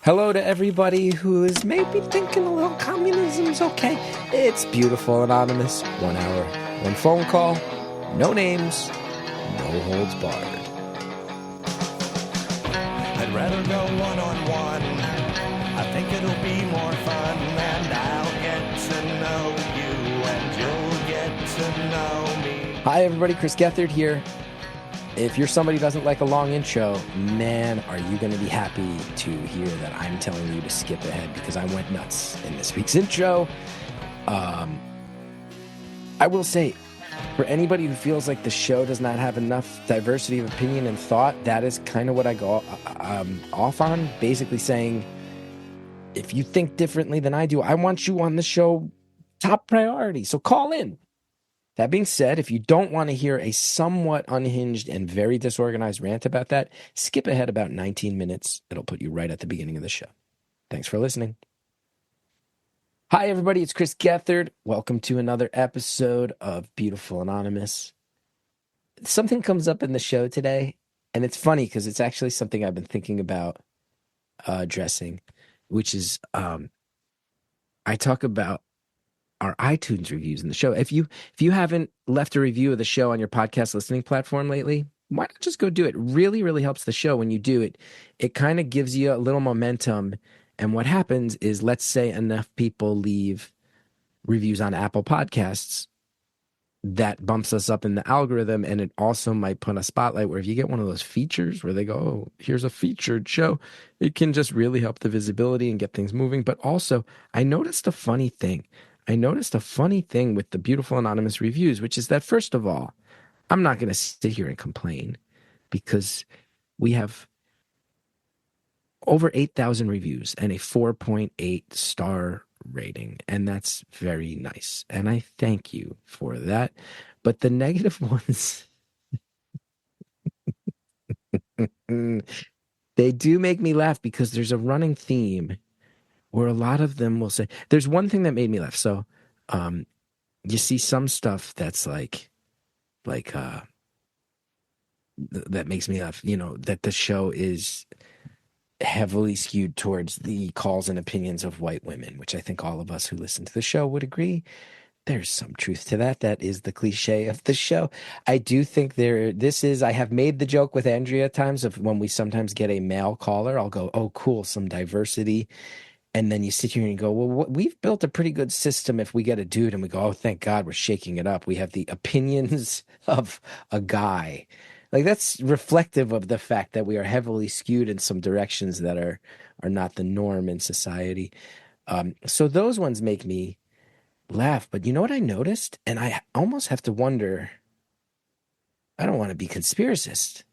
Hello to everybody who is maybe thinking a little communism's okay. It's beautiful, anonymous. 1 hour, one phone call, no names, no holds barred. I'd rather go one-on-one. I think it'll be more fun, and I'll get to know you, and you'll get to know me. Hi, everybody. Chris Gethard here. If you're somebody who doesn't like a long intro, man, are you going to be happy to hear that I'm telling you to skip ahead because I went nuts in this week's intro. I will say, for anybody who feels like the show does not have enough diversity of opinion and thought, that is kind of what I go off on, basically saying, if you think differently than I do, I want you on the show top priority, so call in. That being said, if you don't want to hear a somewhat unhinged and very disorganized rant about that, skip ahead about 19 minutes. It'll put you right at the beginning of the show. Thanks for listening. Hi, everybody. It's Chris Gethard. Welcome to another episode of Beautiful Anonymous. Something comes up in the show today, and it's funny because it's actually something I've been thinking about addressing, which is I talk about our iTunes reviews in the show. If you haven't left a review of the show on your podcast listening platform lately, why not just go do it? It really, really helps the show when you do it. It kind of gives you a little momentum. And what happens is, let's say enough people leave reviews on Apple Podcasts, that bumps us up in the algorithm, and it also might put a spotlight where if you get one of those features where they go, oh, here's a featured show, it can just really help the visibility and get things moving. But also, I noticed a funny thing with the Beautiful Anonymous reviews, which is that, first of all, I'm not going to sit here and complain because we have over 8,000 reviews and a 4.8 star rating, and that's very nice. And I thank you for that. But the negative ones, they do make me laugh because there's a running theme where a lot of them will say, there's one thing that made me laugh. So, you see some stuff that's like that makes me laugh, that the show is heavily skewed towards the calls and opinions of white women, which I think all of us who listen to the show would agree. There's some truth to that. That is the cliche of the show. I do think I have made the joke with Andrea at times of when we sometimes get a male caller, I'll go, oh, cool, some diversity. And then you sit here and you go, well, we've built a pretty good system. If we get a dude and we go, oh, thank God we're shaking it up. We have the opinions of a guy. Like, that's reflective of the fact that we are heavily skewed in some directions that are not the norm in society. So those ones make me laugh. But you know what I noticed? And I almost have to wonder, I don't want to be conspiracist,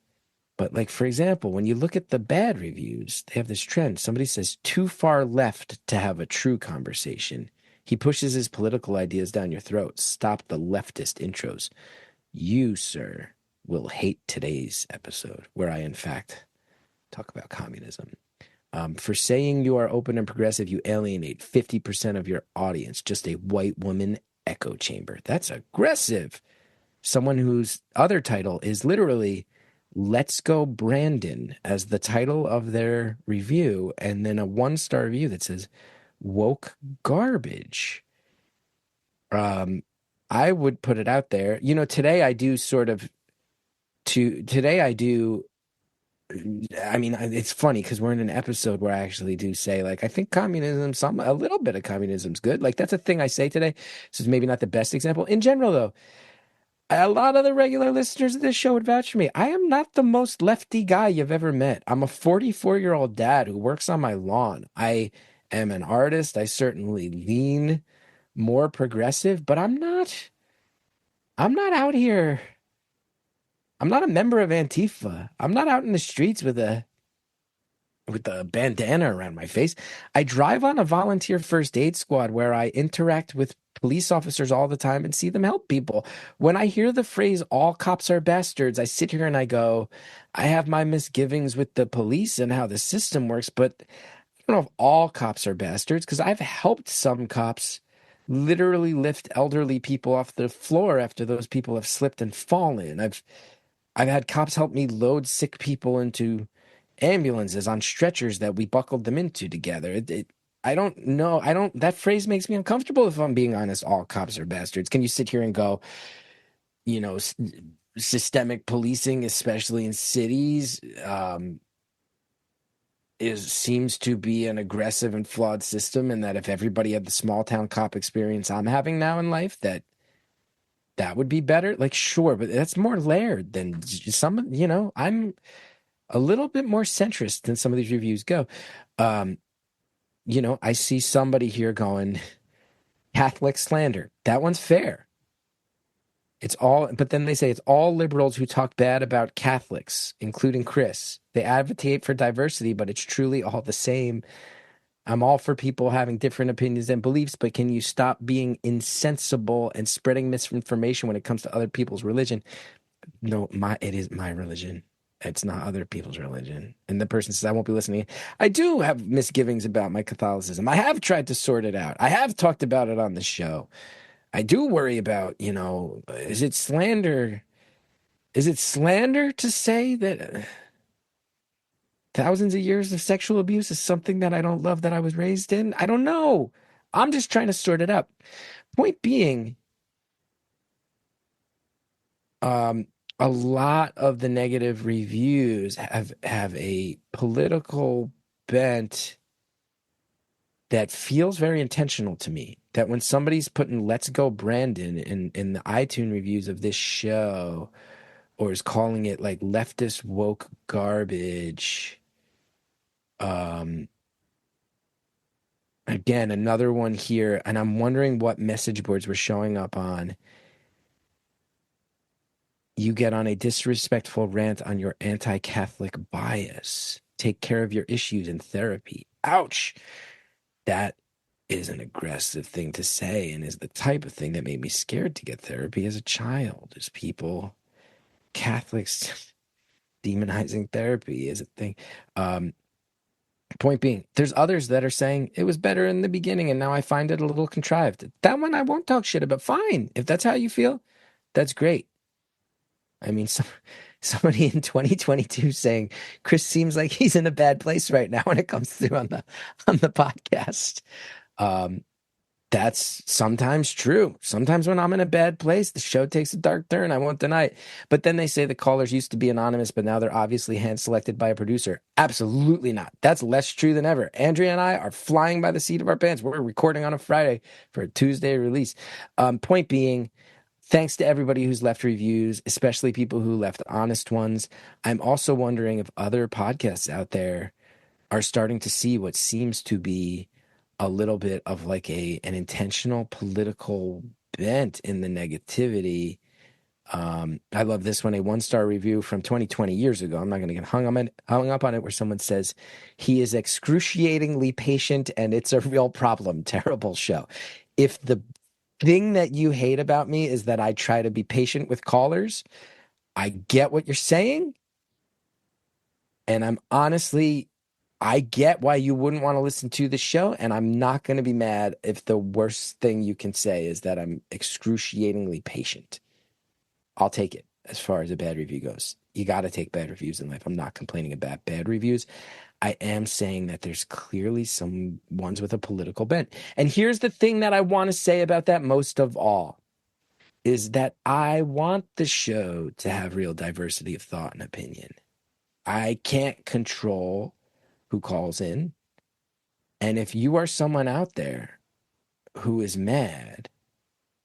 but, like, for example, when you look at the bad reviews, they have this trend. Somebody says, too far left to have a true conversation. He pushes his political ideas down your throat. Stop the leftist intros. You, sir, will hate today's episode, where I, in fact, talk about communism. For saying you are open and progressive, you alienate 50% of your audience. Just a white woman echo chamber. That's aggressive. Someone whose other title is literally Let's Go Brandon as the title of their review, and then a 1-star review that says woke garbage. I would put it out there. Today I do I mean, it's funny because we're in an episode where I actually do say, like, I think a little bit of communism's good. Like, that's a thing I say today. This is maybe not the best example. In general, though, a lot of the regular listeners of this show would vouch for me. I am not the most lefty guy you've ever met. I'm a 44-year-old dad who works on my lawn. I am an artist. I certainly lean more progressive, but I'm not out here. I'm not a member of Antifa. I'm not out in the streets with a bandana around my face. I drive on a volunteer first aid squad where I interact with police officers all the time and see them help people. When I hear the phrase all cops are bastards, I sit here and I go, I have my misgivings with the police and how the system works, but I don't know if all cops are bastards, because I've helped some cops literally lift elderly people off the floor after those people have slipped and fallen. I've had cops help me load sick people into ambulances on stretchers that we buckled them into together. I don't know. That phrase makes me uncomfortable, if I'm being honest. All cops are bastards. Can you sit here and go, you know, systemic policing, especially in cities, seems to be an aggressive and flawed system, and that if everybody had the small town cop experience I'm having now in life, that would be better? Like, sure, but that's more layered than some, I'm a little bit more centrist than some of these reviews go. Um, I see somebody here going, Catholic slander. That one's fair. But then they say it's all liberals who talk bad about Catholics, including Chris. They advocate for diversity, but it's truly all the same. I'm all for people having different opinions and beliefs, but can you stop being insensible and spreading misinformation when it comes to other people's religion? No, it is my religion. It's not other people's religion. And the person says, I won't be listening. I do have misgivings about my Catholicism. I have tried to sort it out. I have talked about it on the show. I do worry about, is it slander? Is it slander to say that thousands of years of sexual abuse is something that I don't love that I was raised in? I don't know. I'm just trying to sort it out. Point being, a lot of the negative reviews have a political bent that feels very intentional to me. That when somebody's putting "Let's Go Brandon" in the iTunes reviews of this show, or is calling it like leftist woke garbage, again, another one here, and I'm wondering what message boards we're showing up on. You get on a disrespectful rant on your anti-Catholic bias. Take care of your issues in therapy. Ouch. That is an aggressive thing to say, and is the type of thing that made me scared to get therapy as a child. Is people, Catholics, demonizing therapy is a thing. Point being, there's others that are saying it was better in the beginning and now I find it a little contrived. That one I won't talk shit about. Fine. If that's how you feel, that's great. I mean, somebody in 2022 saying Chris seems like he's in a bad place right now when it comes through on the podcast. That's sometimes true. Sometimes when I'm in a bad place, the show takes a dark turn. I won't deny it. But then they say the callers used to be anonymous, but now they're obviously hand-selected by a producer. Absolutely not. That's less true than ever. Andrea and I are flying by the seat of our pants. We're recording on a Friday for a Tuesday release. Point being, thanks to everybody who's left reviews, especially people who left honest ones. I'm also wondering if other podcasts out there are starting to see what seems to be a little bit of like an intentional political bent in the negativity. I love this one, a 1-star review from 20 years ago. I'm not going to get hung up on it, where someone says, he is excruciatingly patient and it's a real problem. Terrible show. If the thing that you hate about me is that I try to be patient with callers, I get what you're saying. And I get why you wouldn't want to listen to the show, and I'm not going to be mad if the worst thing you can say is that I'm excruciatingly patient. I'll take it as far as a bad review goes. You got to take bad reviews in life. I'm not complaining about bad reviews. I am saying that there's clearly some ones with a political bent. And here's the thing that I want to say about that most of all, is that I want the show to have real diversity of thought and opinion. I can't control who calls in. And if you are someone out there who is mad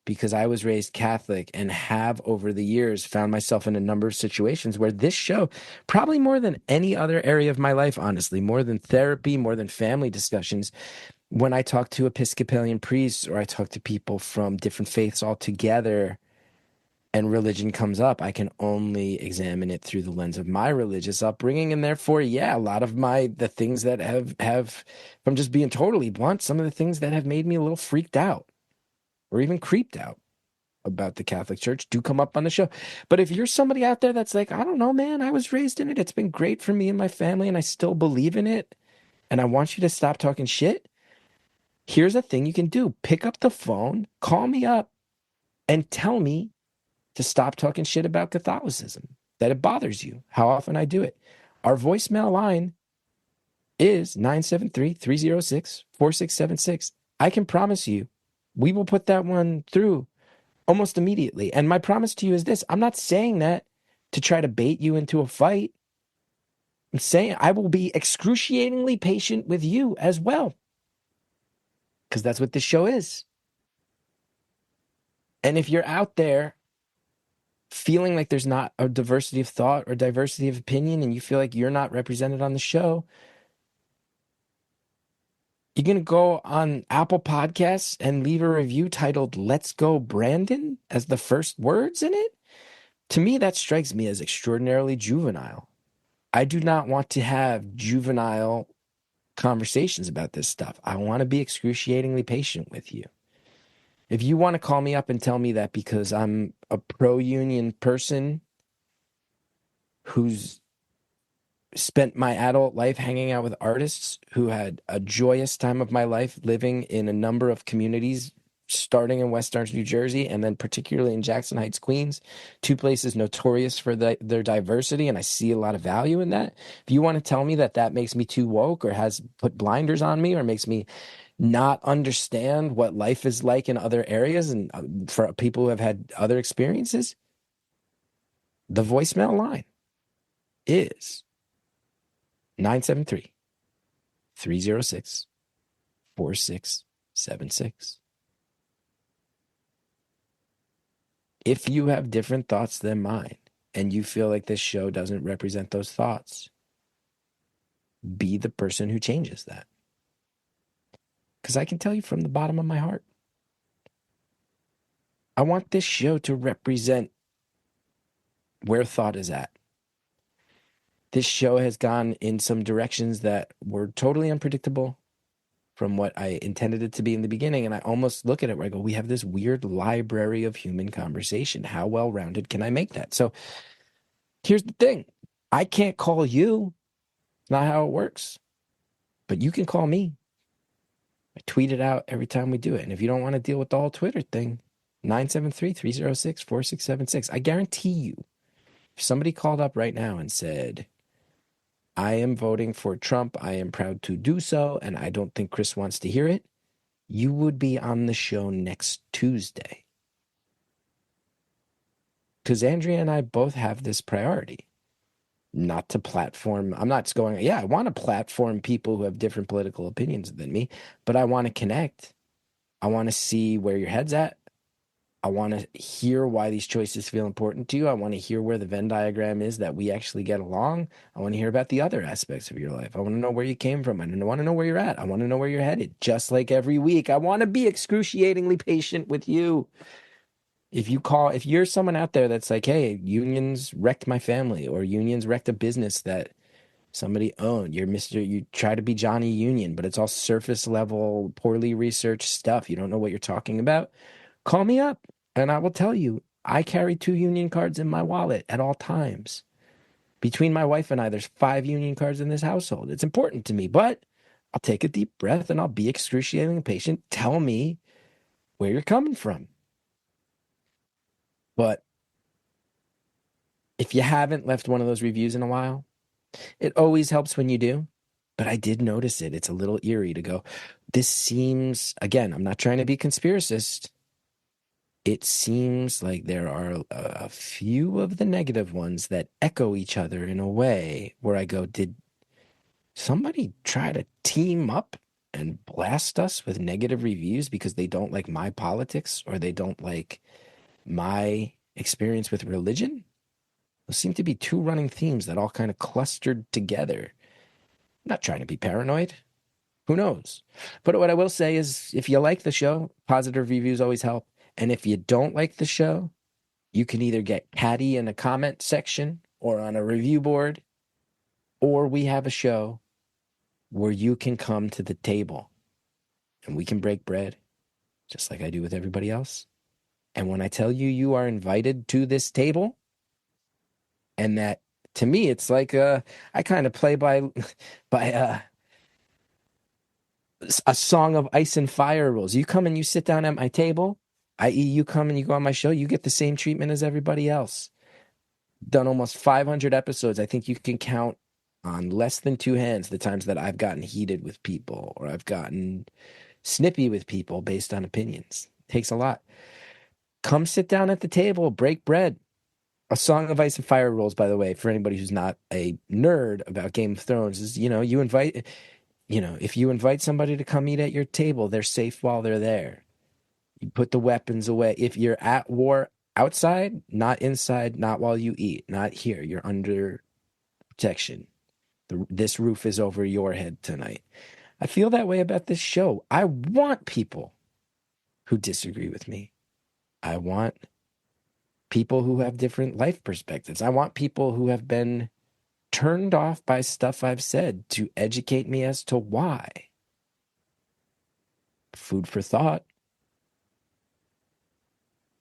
because I was raised Catholic and have over the years found myself in a number of situations where this show, probably more than any other area of my life, honestly, more than therapy, more than family discussions, when I talk to Episcopalian priests or I talk to people from different faiths altogether, and religion comes up, I can only examine it through the lens of my religious upbringing. And therefore, yeah, a lot of the things that have, from just being totally blunt, some of the things that have made me a little freaked out or even creeped out about the Catholic Church do come up on the show. But if you're somebody out there that's like, I don't know, man, I was raised in it. It's been great for me and my family, and I still believe in it, and I want you to stop talking shit. Here's a thing you can do. Pick up the phone, call me up, and tell me to stop talking shit about Catholicism, that it bothers you, how often I do it. Our voicemail line is 973-306-4676. I can promise you we will put that one through almost immediately. And my promise to you is this: I'm not saying that to try to bait you into a fight. I'm saying I will be excruciatingly patient with you as well, because that's what this show is. And if you're out there feeling like there's not a diversity of thought or diversity of opinion, and you feel like you're not represented on the show, you're going to go on Apple Podcasts and leave a review titled "Let's Go Brandon" as the first words in it. To me, that strikes me as extraordinarily juvenile. I do not want to have juvenile conversations about this stuff. I want to be excruciatingly patient with you. If you want to call me up and tell me that because I'm a pro-union person who's spent my adult life hanging out with artists who had a joyous time of my life living in a number of communities, starting in West Orange, New Jersey, and then particularly in Jackson Heights, Queens, two places notorious for their diversity, and I see a lot of value in that. If you want to tell me that that makes me too woke or has put blinders on me or makes me not understand what life is like in other areas and for people who have had other experiences, the voicemail line is 973-306-4676. If you have different thoughts than mine and you feel like this show doesn't represent those thoughts, be the person who changes that. Because I can tell you from the bottom of my heart, I want this show to represent where thought is at. This show has gone in some directions that were totally unpredictable from what I intended it to be in the beginning. And I almost look at it where I go, we have this weird library of human conversation. How well-rounded can I make that? So here's the thing. I can't call you. It's not how it works. But you can call me. I tweet it out every time we do it. And if you don't want to deal with the whole Twitter thing, 973-306-4676. I guarantee you, if somebody called up right now and said, I am voting for Trump, I am proud to do so, and I don't think Chris wants to hear it, you would be on the show next Tuesday. Because Andrea and I both have this priority. Not to platform, I'm not going, yeah, I want to platform people who have different political opinions than me, but I want to connect. I want to see where your head's at. I want to hear why these choices feel important to you. I want to hear where the Venn diagram is that we actually get along. I want to hear about the other aspects of your life. I want to know where you came from. I want to know where you're at. I want to know where you're headed. Just like every week, I want to be excruciatingly patient with you. If you're someone out there that's like, hey, unions wrecked my family, or unions wrecked a business that somebody owned, you try to be Johnny Union, but it's all surface level, poorly researched stuff. You don't know what you're talking about. Call me up and I will tell you, I carry 2 union cards in my wallet at all times. Between my wife and I, there's 5 union cards in this household. It's important to me, but I'll take a deep breath and I'll be excruciatingly patient. Tell me where you're coming from. But if you haven't left one of those reviews in a while, it always helps when you do. But I did notice it. It's a little eerie to go, this seems, again, I'm not trying to be conspiracist. It seems like there are a few of the negative ones that echo each other in a way where I go, did somebody try to team up and blast us with negative reviews because they don't like my politics or they don't like my experience with religion? Those seem to be 2 running themes that all kind of clustered together. I'm not trying to be paranoid. Who knows? But what I will say is, if you like the show, positive reviews always help. And if you don't like the show, you can either get catty in a comment section or on a review board, or we have a show where you can come to the table and we can break bread, just like I do with everybody else. And when I tell you you are invited to this table, and that, to me, it's like I kind of play by a song of ice and fire rules. You come and you sit down at my table, i.e. you come and you go on my show, you get the same treatment as everybody else. Done almost 500 episodes. I think you can count on less than two hands the times that I've gotten heated with people or I've gotten snippy with people based on opinions. It takes a lot. Come sit down at the table, break bread. A Song of Ice and Fire rules, by the way, for anybody who's not a nerd about Game of Thrones, is, if you invite somebody to come eat at your table, they're safe while they're there. You put the weapons away. If you're at war outside, not inside, not while you eat, not here, you're under protection. This roof is over your head tonight. I feel that way about this show. I want people who disagree with me. I want people who have different life perspectives. I want people who have been turned off by stuff I've said to educate me as to why. Food for thought.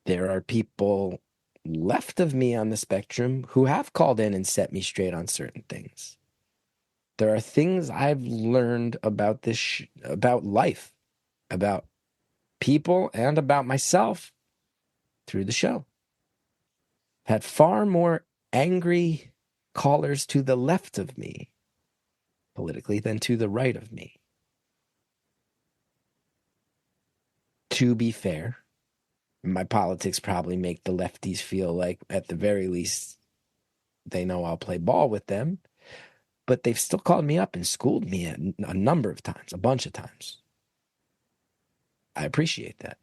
There are people left of me on the spectrum who have called in and set me straight on certain things. There are things I've learned about about life, about people, and about myself through the show. Had far more angry callers to the left of me politically than to the right of me. To be fair, my politics probably make the lefties feel like, at the very least, they know I'll play ball with them, but they've still called me up and schooled me a number of times, a bunch of times. I appreciate that.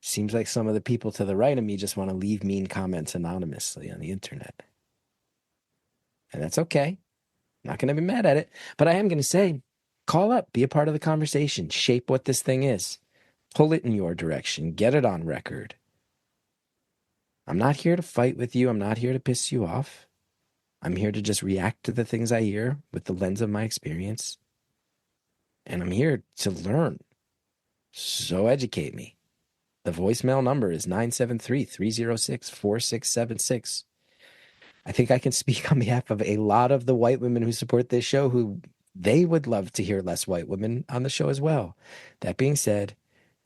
Seems like some of the people to the right of me just want to leave mean comments anonymously on the internet. And that's okay. I'm not going to be mad at it. But I am going to say, call up, be a part of the conversation, shape what this thing is, pull it in your direction, get it on record. I'm not here to fight with you. I'm not here to piss you off. I'm here to just react to the things I hear with the lens of my experience. And I'm here to learn. So educate me. The voicemail number is 973-306-4676. I think I can speak on behalf of a lot of the white women who support this show, who they would love to hear less white women on the show as well. That being said,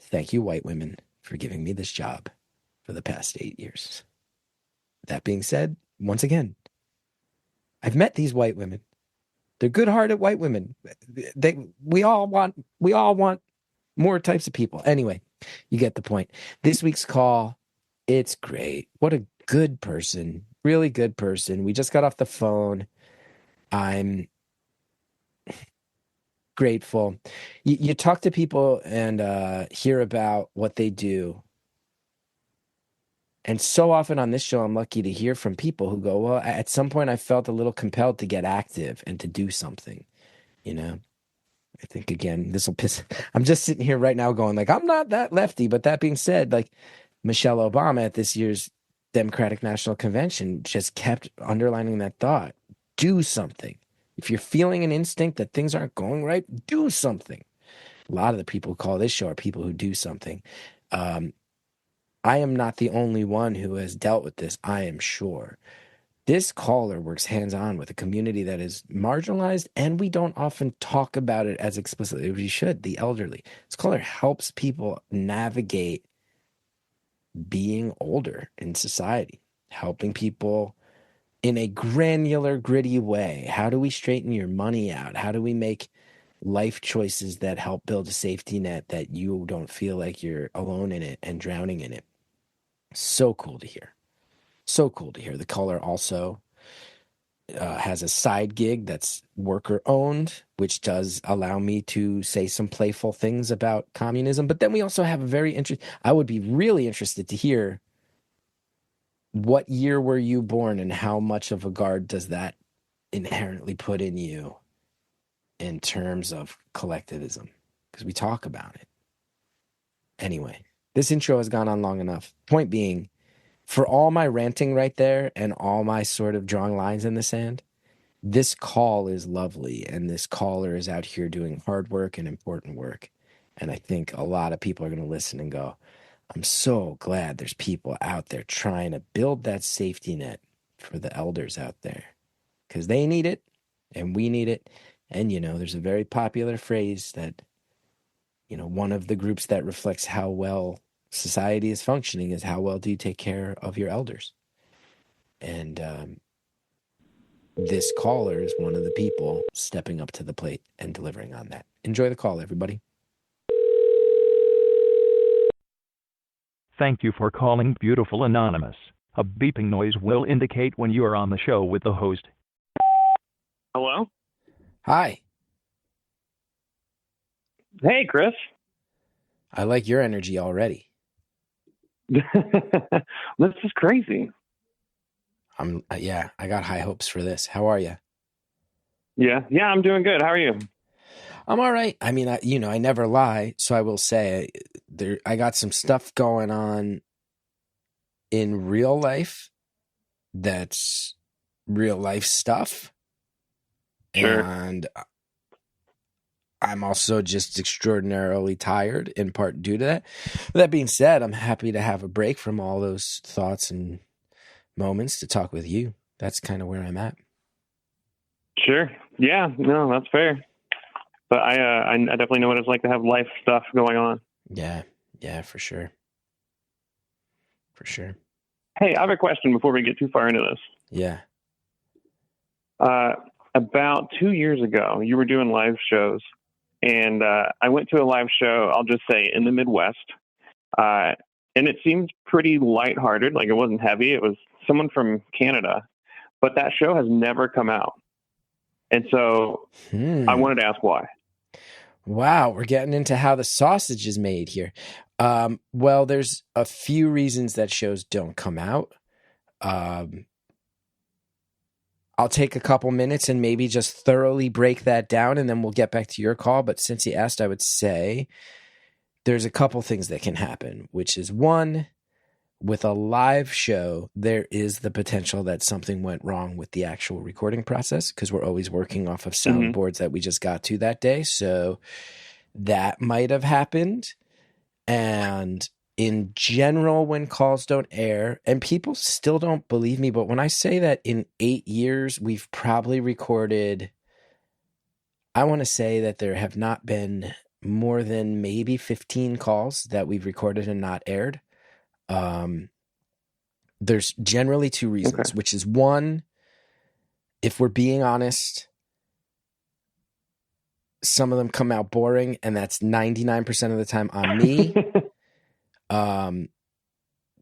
thank you, white women, for giving me this job for the past 8 years. That being said, once again, I've met these white women. They're good-hearted white women. We all want more types of people. Anyway, you get the point. This week's call, it's great. What a good person. Really good person. We just got off the phone. I'm grateful. You talk to people and hear about what they do. And so often on this show, I'm lucky to hear from people who go, well, at some point I felt a little compelled to get active and to do something, you know? I think, again, this will piss. I'm just sitting here right now going, like, I'm not that lefty. But that being said, like, Michelle Obama at this year's Democratic National Convention just kept underlining that thought. Do something. If you're feeling an instinct that things aren't going right, do something. A lot of the people who call this show are people who do something. I am not the only one who has dealt with this, I am sure. This caller works hands-on with a community that is marginalized, and we don't often talk about it as explicitly as we should, the elderly. This caller helps people navigate being older in society, helping people in a granular, gritty way. How do we straighten your money out? How do we make life choices that help build a safety net that you don't feel like you're alone in it and drowning in it? So cool to hear. So cool to hear. The caller also has a side gig that's worker owned, which does allow me to say some playful things about communism. But then we also have a very interesting, I would be really interested to hear, what year were you born and how much of a guard does that inherently put in you in terms of collectivism? Because we talk about it. Anyway, this intro has gone on long enough. Point being, for all my ranting right there and all my sort of drawing lines in the sand, this call is lovely, and this caller is out here doing hard work and important work. And I think a lot of people are going to listen and go, I'm so glad there's people out there trying to build that safety net for the elders out there, because they need it and we need it. And, there's a very popular phrase that, one of the groups that reflects how well society is functioning is how well do you take care of your elders. And this caller is one of the people stepping up to the plate and delivering on that. Enjoy the call, everybody. Thank you for calling Beautiful Anonymous. A beeping noise will indicate when you are on the show with the host. Hello? Hi. Hey, Chris. I like your energy already. This is crazy. Yeah, I got high hopes for this. How are you? Yeah, I'm doing good. How are you? I'm all right. I mean, I never lie, so I will say I got some stuff going on in real life that's real life stuff. Sure. And I'm also just extraordinarily tired, in part due to that. That being said, I'm happy to have a break from all those thoughts and moments to talk with you. That's kind of where I'm at. Sure. Yeah, no, that's fair. But I definitely know what it's like to have life stuff going on. Yeah, for sure. For sure. Hey, I have a question before we get too far into this. Yeah. About 2 years ago, you were doing live shows, and I went to a live show, I'll just say, in the Midwest, and it seemed pretty lighthearted, like it wasn't heavy. It was someone from Canada, but that show has never come out. And so I wanted to ask why. Wow, we're getting into how the sausage is made here. Well, there's a few reasons that shows don't come out. I'll take a couple minutes and maybe just thoroughly break that down, and then we'll get back to your call. But since you asked, I would say there's a couple things that can happen, which is one, with a live show, there is the potential that something went wrong with the actual recording process because we're always working off of soundboards that we just got to that day. So that might have happened. And in general, when calls don't air, and people still don't believe me, but when I say that in 8 years, we've probably recorded, I want to say that there have not been more than maybe 15 calls that we've recorded and not aired. There's generally two reasons, which is one, if we're being honest, some of them come out boring, and that's 99% of the time on me.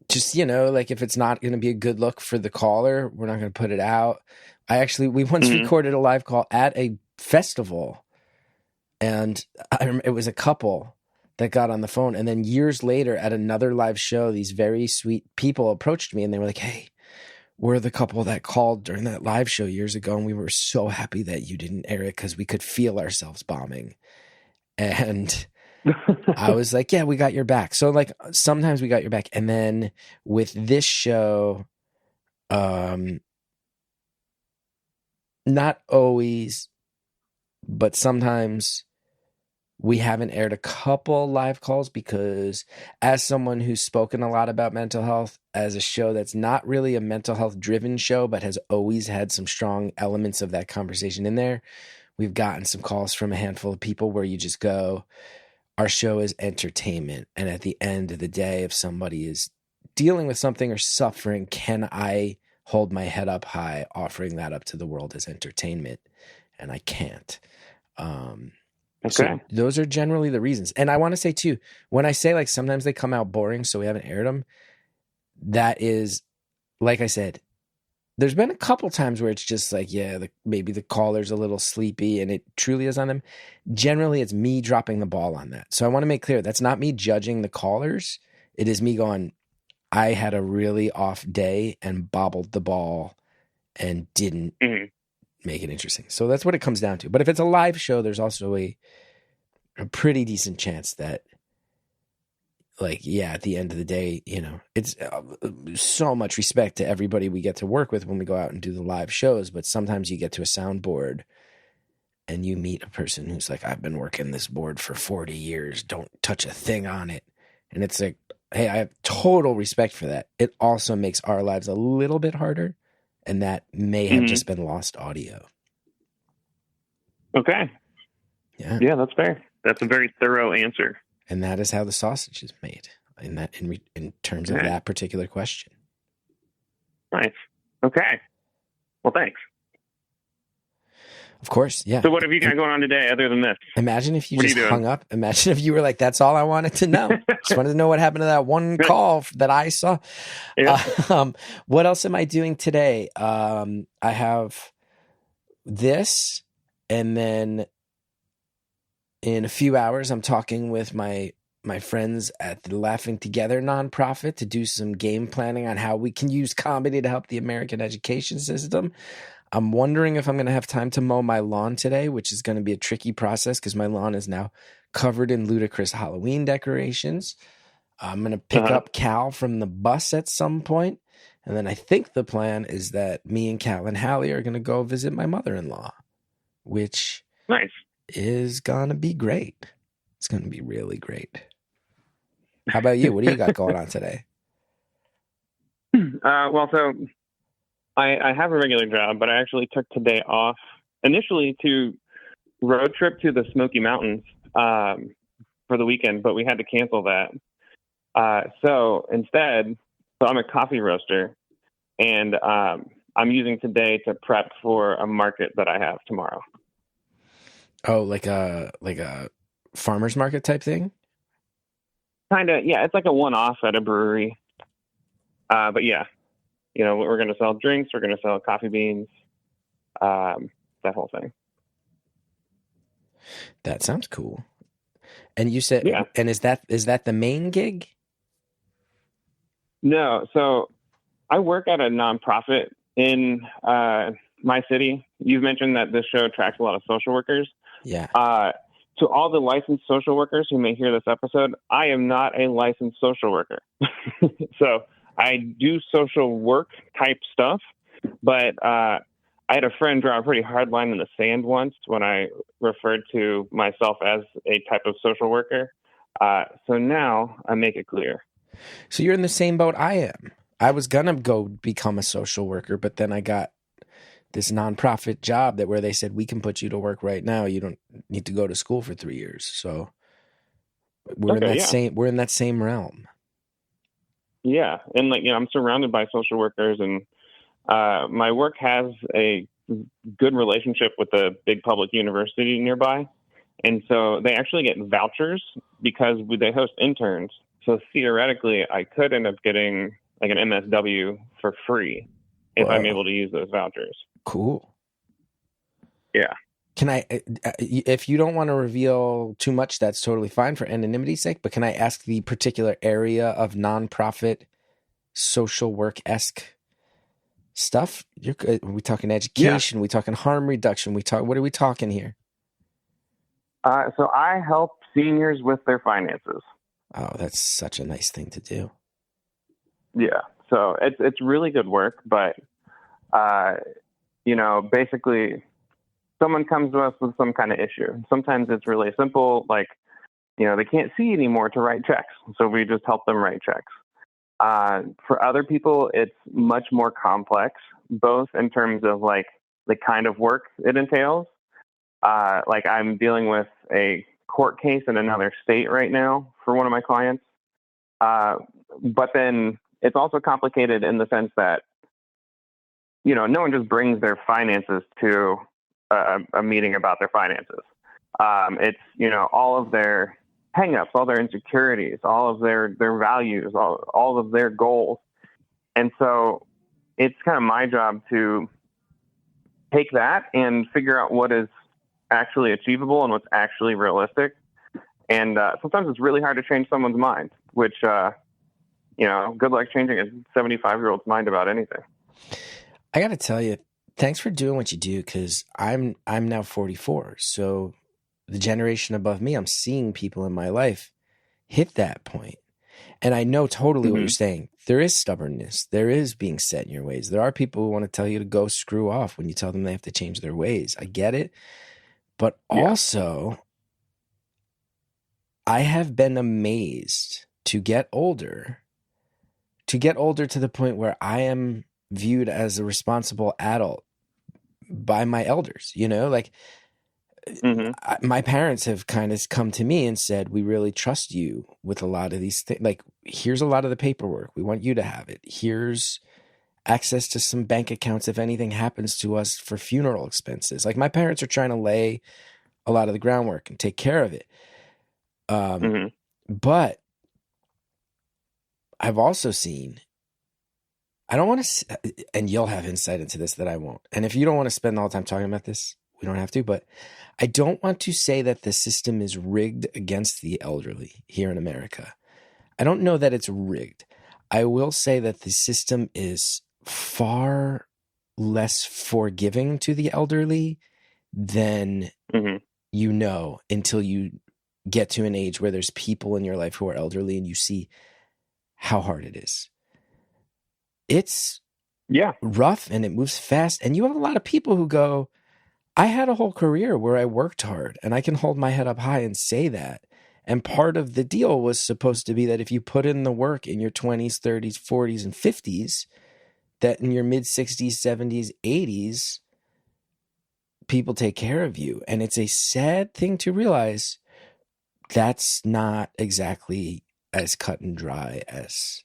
Just, like if it's not going to be a good look for the caller, we're not going to put it out. We once recorded a live call at a festival, and it was a couple that got on the phone. And then years later at another live show, these very sweet people approached me and they were like, hey, we're the couple that called during that live show years ago. And we were so happy that you didn't air it because we could feel ourselves bombing. And I was like, yeah, we got your back. So like sometimes we got your back. And then with this show, not always, but sometimes we haven't aired a couple live calls because as someone who's spoken a lot about mental health, as a show that's not really a mental health driven show, but has always had some strong elements of that conversation in there, we've gotten some calls from a handful of people where you just go, our show is entertainment. And at the end of the day, if somebody is dealing with something or suffering, can I hold my head up high offering that up to the world as entertainment? And I can't. So those are generally the reasons. And I want to say too, when I say like sometimes they come out boring, so we haven't aired them, that is, like I said, there's been a couple times where it's just like, yeah, maybe the caller's a little sleepy and it truly is on them. Generally, it's me dropping the ball on that. So I want to make clear, that's not me judging the callers. It is me going, I had a really off day and bobbled the ball and didn't make it interesting. So that's what it comes down to. But if it's a live show, there's also a pretty decent chance that, like, yeah, at the end of the day, it's so much respect to everybody we get to work with when we go out and do the live shows. But sometimes you get to a soundboard and you meet a person who's like, I've been working this board for 40 years. Don't touch a thing on it. And it's like, hey, I have total respect for that. It also makes our lives a little bit harder. And that may have just been lost audio. Okay. Yeah, that's fair. That's a very thorough answer. And that is how the sausage is made in terms of that particular question. Nice. Okay. Well, thanks. Of course, yeah. So what have you got going on today other than this? Imagine if you What are just you doing? hung up. Imagine if you were like, that's all I wanted to know. Just wanted to know what happened to that one call that I saw. Yeah. What else am I doing today? I have this, and then in a few hours, I'm talking with my friends at the Laughing Together nonprofit to do some game planning on how we can use comedy to help the American education system. I'm wondering if I'm going to have time to mow my lawn today, which is going to be a tricky process because my lawn is now covered in ludicrous Halloween decorations. I'm going to pick up Cal from the bus at some point, and then I think the plan is that me and Cal and Hallie are going to go visit my mother-in-law, which Nice. is going to be great. It's going to be really great. How about you? What do you got going on today? Well, so I have a regular job, but I actually took today off initially to road trip to the Smoky Mountains for the weekend, but we had to cancel that. So instead, I'm a coffee roaster, and I'm using today to prep for a market that I have tomorrow. Oh, like a farmer's market type thing? Kind of, yeah. It's like a one-off at a brewery. But yeah, you know, we're going to sell drinks. We're going to sell coffee beans, that whole thing. That sounds cool. And you said, Yeah. And is that the main gig? No. So I work at a nonprofit in my city. You've mentioned that this show attracts a lot of social workers. Yeah. To all the licensed social workers who may hear this episode, I am not a licensed social worker. So I do social work type stuff, but I had a friend draw a pretty hard line in the sand once when I referred to myself as a type of social worker. So now I make it clear. So you're in the same boat I am. I was going to go become a social worker, but then I got this nonprofit job where they said, we can put you to work right now. You don't need to go to school for 3 years. So we're in that same realm. Yeah. And I'm surrounded by social workers, and my work has a good relationship with a big public university nearby. And so they actually get vouchers because they host interns. So theoretically, I could end up getting like an MSW for free if I'm able to use those vouchers. Cool. Yeah. Can I, if you don't want to reveal too much, that's totally fine for anonymity's sake, but can I ask the particular area of nonprofit social work-esque stuff? Are we talking education? Yeah. We talking harm reduction? What are we talking here? So I help seniors with their finances. Oh, that's such a nice thing to do. Yeah. So it's really good work, but, basically someone comes to us with some kind of issue. Sometimes it's really simple, like, they can't see anymore to write checks. So we just help them write checks. For other people, it's much more complex, both in terms of like the kind of work it entails. Like I'm dealing with a court case in another state right now for one of my clients. But then it's also complicated in the sense that, no one just brings their finances to a meeting about their finances. It's, all of their hangups, all their insecurities, all of their values, all of their goals. And so it's kind of my job to take that and figure out what is actually achievable and what's actually realistic. And sometimes it's really hard to change someone's mind, which, good luck changing a 75-year-old's mind about anything. I got to tell you, thanks for doing what you do, because I'm now 44. So the generation above me, I'm seeing people in my life hit that point. And I know totally what you're saying. There is stubbornness. There is being set in your ways. There are people who want to tell you to go screw off when you tell them they have to change their ways. I get it. But also, I have been amazed to get older to the point where I am viewed as a responsible adult by my elders, my parents have kind of come to me and said, we really trust you with a lot of these things. Like, here's a lot of the paperwork. We want you to have it. Here's access to some bank accounts if anything happens to us for funeral expenses. Like my parents are trying to lay a lot of the groundwork and take care of it. But I've also seen, I don't want to, and you'll have insight into this that I won't. And if you don't want to spend all the time talking about this, we don't have to, but I don't want to say that the system is rigged against the elderly here in America. I don't know that it's rigged. I will say that the system is far less forgiving to the elderly than you know until you get to an age where there's people in your life who are elderly and you see how hard it is. It's rough and it moves fast. And you have a lot of people who go, I had a whole career where I worked hard, and I can hold my head up high and say that. And part of the deal was supposed to be that if you put in the work in your 20s, 30s, 40s, and 50s, that in your mid 60s, 70s, 80s, people take care of you. And it's a sad thing to realize that's not exactly as cut and dry as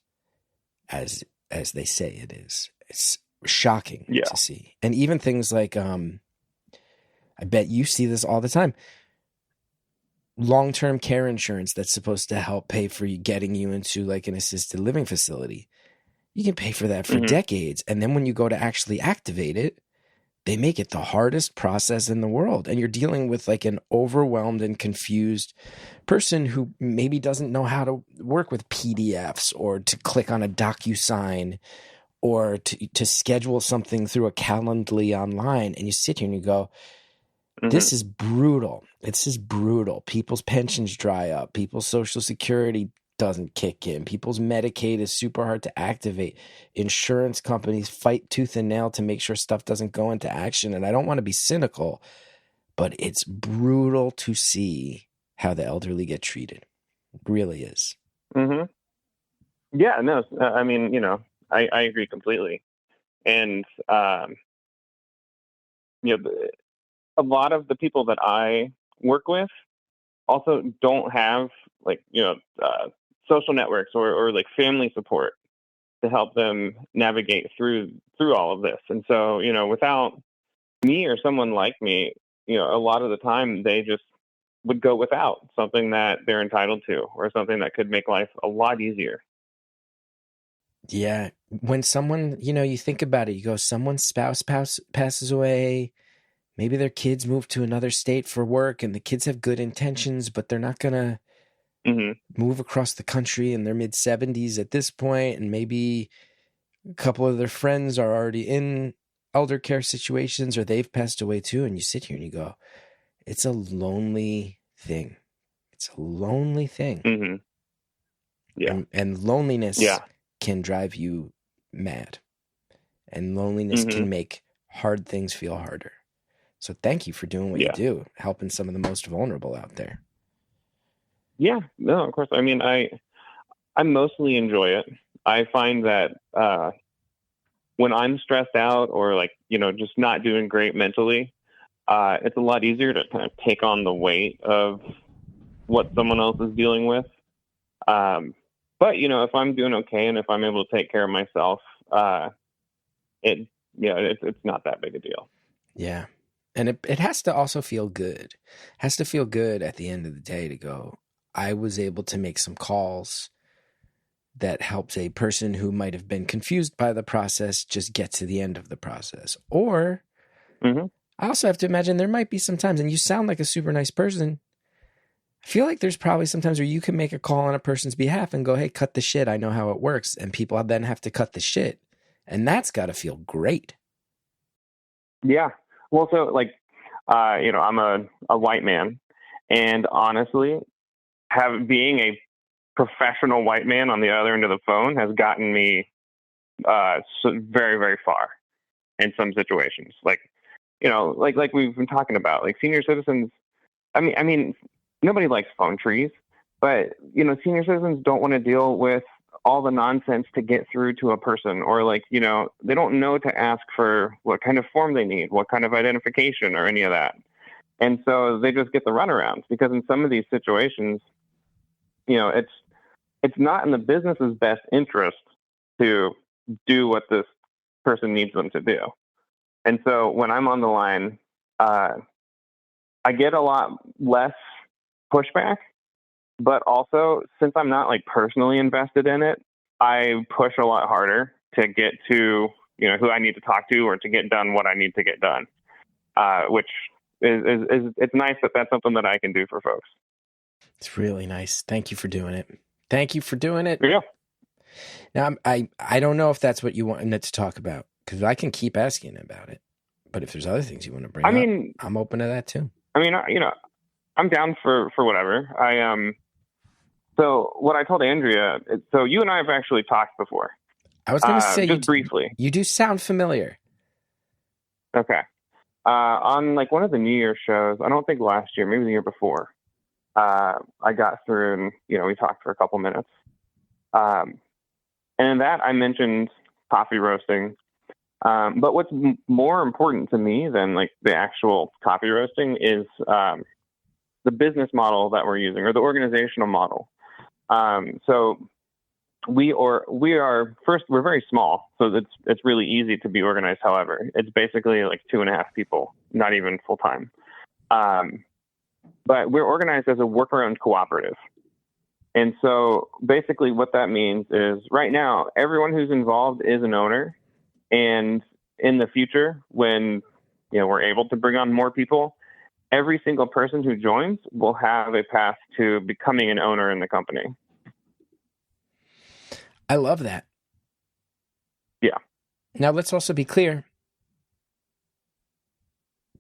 they say it is. It's shocking to see. And even things like, I bet you see this all the time, long-term care insurance that's supposed to help pay for you getting you into like an assisted living facility. You can pay for that for decades. And then when you go to actually activate it, they make it the hardest process in the world. And you're dealing with like an overwhelmed and confused person who maybe doesn't know how to work with PDFs or to click on a DocuSign or to schedule something through a Calendly online. And you sit here and you go, this is brutal. It's just brutal. People's pensions dry up. People's Social Security doesn't kick in. People's Medicaid is super hard to activate. Insurance companies fight tooth and nail to make sure stuff doesn't go into action. And I don't want to be cynical, but it's brutal to see how the elderly get treated. It really is. Yeah, no, I mean, you know, I agree completely. And, you know, a lot of the people that I work with also don't have like, you know, social networks or like family support to help them navigate through all of this. And so, you know, without me or someone like me, you know, a lot of the time they just would go without something that they're entitled to or something that could make life a lot easier. Yeah. When someone, you know, you think about it, you go, someone's spouse passes away. Maybe their kids move to another state for work and the kids have good intentions, but they're not going to move across the country in their mid 70s at this point. And maybe a couple of their friends are already in elder care situations or they've passed away too. And you sit here and you go, it's a lonely thing. It's a lonely thing. Yeah. And loneliness can drive you mad. And loneliness can make hard things feel harder. So thank you for doing what you do, helping some of the most vulnerable out there. Yeah, no, of course. I mean, I mostly enjoy it. I find that when I'm stressed out or like, you know, just not doing great mentally, it's a lot easier to kind of take on the weight of what someone else is dealing with. But, you know, if I'm doing okay and if I'm able to take care of myself, it's not that big a deal. Yeah. And it has to also feel good. It has to feel good at the end of the day to go, I was able to make some calls that helped a person who might have been confused by the process just get to the end of the process. Or I also have to imagine there might be some times, and you sound like a super nice person. I feel like there's probably sometimes where you can make a call on a person's behalf and go, hey, cut the shit. I know how it works. And people then have to cut the shit. And that's got to feel great. Yeah. Well, so like, you know, I'm a white man, and honestly, being a professional white man on the other end of the phone has gotten me very, very far in some situations. Like, you know, like we've been talking about, like senior citizens. I mean, nobody likes phone trees, but you know, senior citizens don't want to deal with all the nonsense to get through to a person, or like, you know, they don't know to ask for what kind of form they need, what kind of identification or any of that. And so they just get the runarounds because in some of these situations, you know, it's not in the business's best interest to do what this person needs them to do. And so when I'm on the line, I get a lot less pushback, but also since I'm not like personally invested in it, I push a lot harder to get to, who I need to talk to or to get done what I need to get done, which is it's nice that that's something that I can do for folks. It's really nice. Thank you for doing it. Thank you for doing it. Yeah. Now, I don't know if that's what you wanted to talk about, because I can keep asking about it. But if there's other things you want to bring up, I'm open to that too. I mean, I'm down for whatever. So what I told Andrea, so you and I have actually talked before. I was going to say, just briefly. You do sound familiar. Okay. On like one of the New Year's shows, I don't think last year, maybe the year before, I got through and, we talked for a couple minutes. And in that I mentioned coffee roasting. But what's more important to me than like the actual coffee roasting is the business model that we're using, or the organizational model. So we're very small, so it's really easy to be organized. However, it's basically like 2.5 people, not even full time. But we're organized as a worker-owned cooperative. And so basically what that means is right now, everyone who's involved is an owner. And in the future, when we're able to bring on more people, every single person who joins will have a path to becoming an owner in the company. I love that. Yeah. Now, let's also be clear.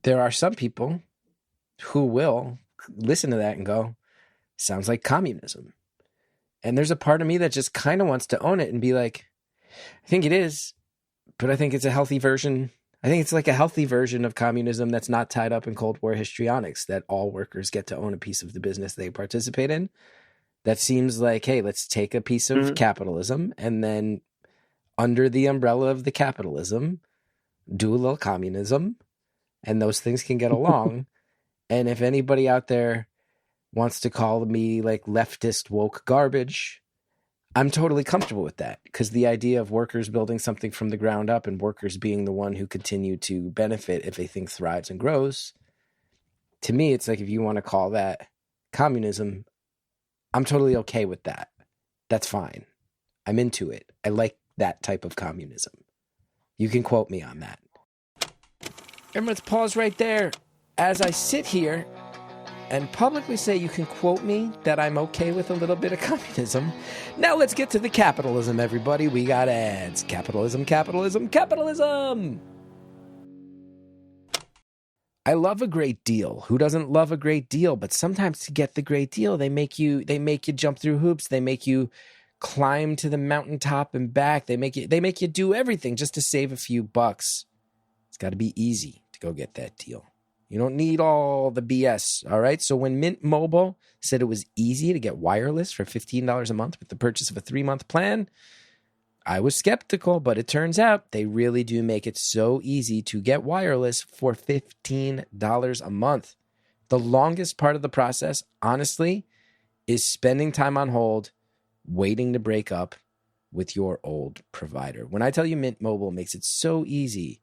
There are some people who will listen to that and go, sounds like communism. And there's a part of me that just kind of wants to own it and be like, I think it is, but I think it's a healthy version. I think it's like a healthy version of communism that's not tied up in Cold War histrionics, that all workers get to own a piece of the business they participate in. That seems like, hey, let's take a piece of capitalism and then under the umbrella of the capitalism, do a little communism, and those things can get along. And if anybody out there wants to call me like leftist woke garbage, I'm totally comfortable with that, because the idea of workers building something from the ground up and workers being the one who continue to benefit if a thing thrives and grows, to me, it's like, if you want to call that communism, I'm totally okay with that. That's fine. I'm into it. I like that type of communism. You can quote me on that. And let's pause right there as I sit here and publicly say you can quote me that I'm okay with a little bit of communism. Now let's get to the capitalism, everybody. We got ads. Capitalism, capitalism, capitalism. I love a great deal. Who doesn't love a great deal? But sometimes to get the great deal, they make you jump through hoops. They make you climb to the mountaintop and back. They make you do everything just to save a few bucks. It's got to be easy to go get that deal. You don't need all the BS, all right? So when Mint Mobile said it was easy to get wireless for $15 a month with the purchase of a 3-month plan, I was skeptical, but it turns out they really do make it so easy to get wireless for $15 a month. The longest part of the process, honestly, is spending time on hold, waiting to break up with your old provider. When I tell you Mint Mobile makes it so easy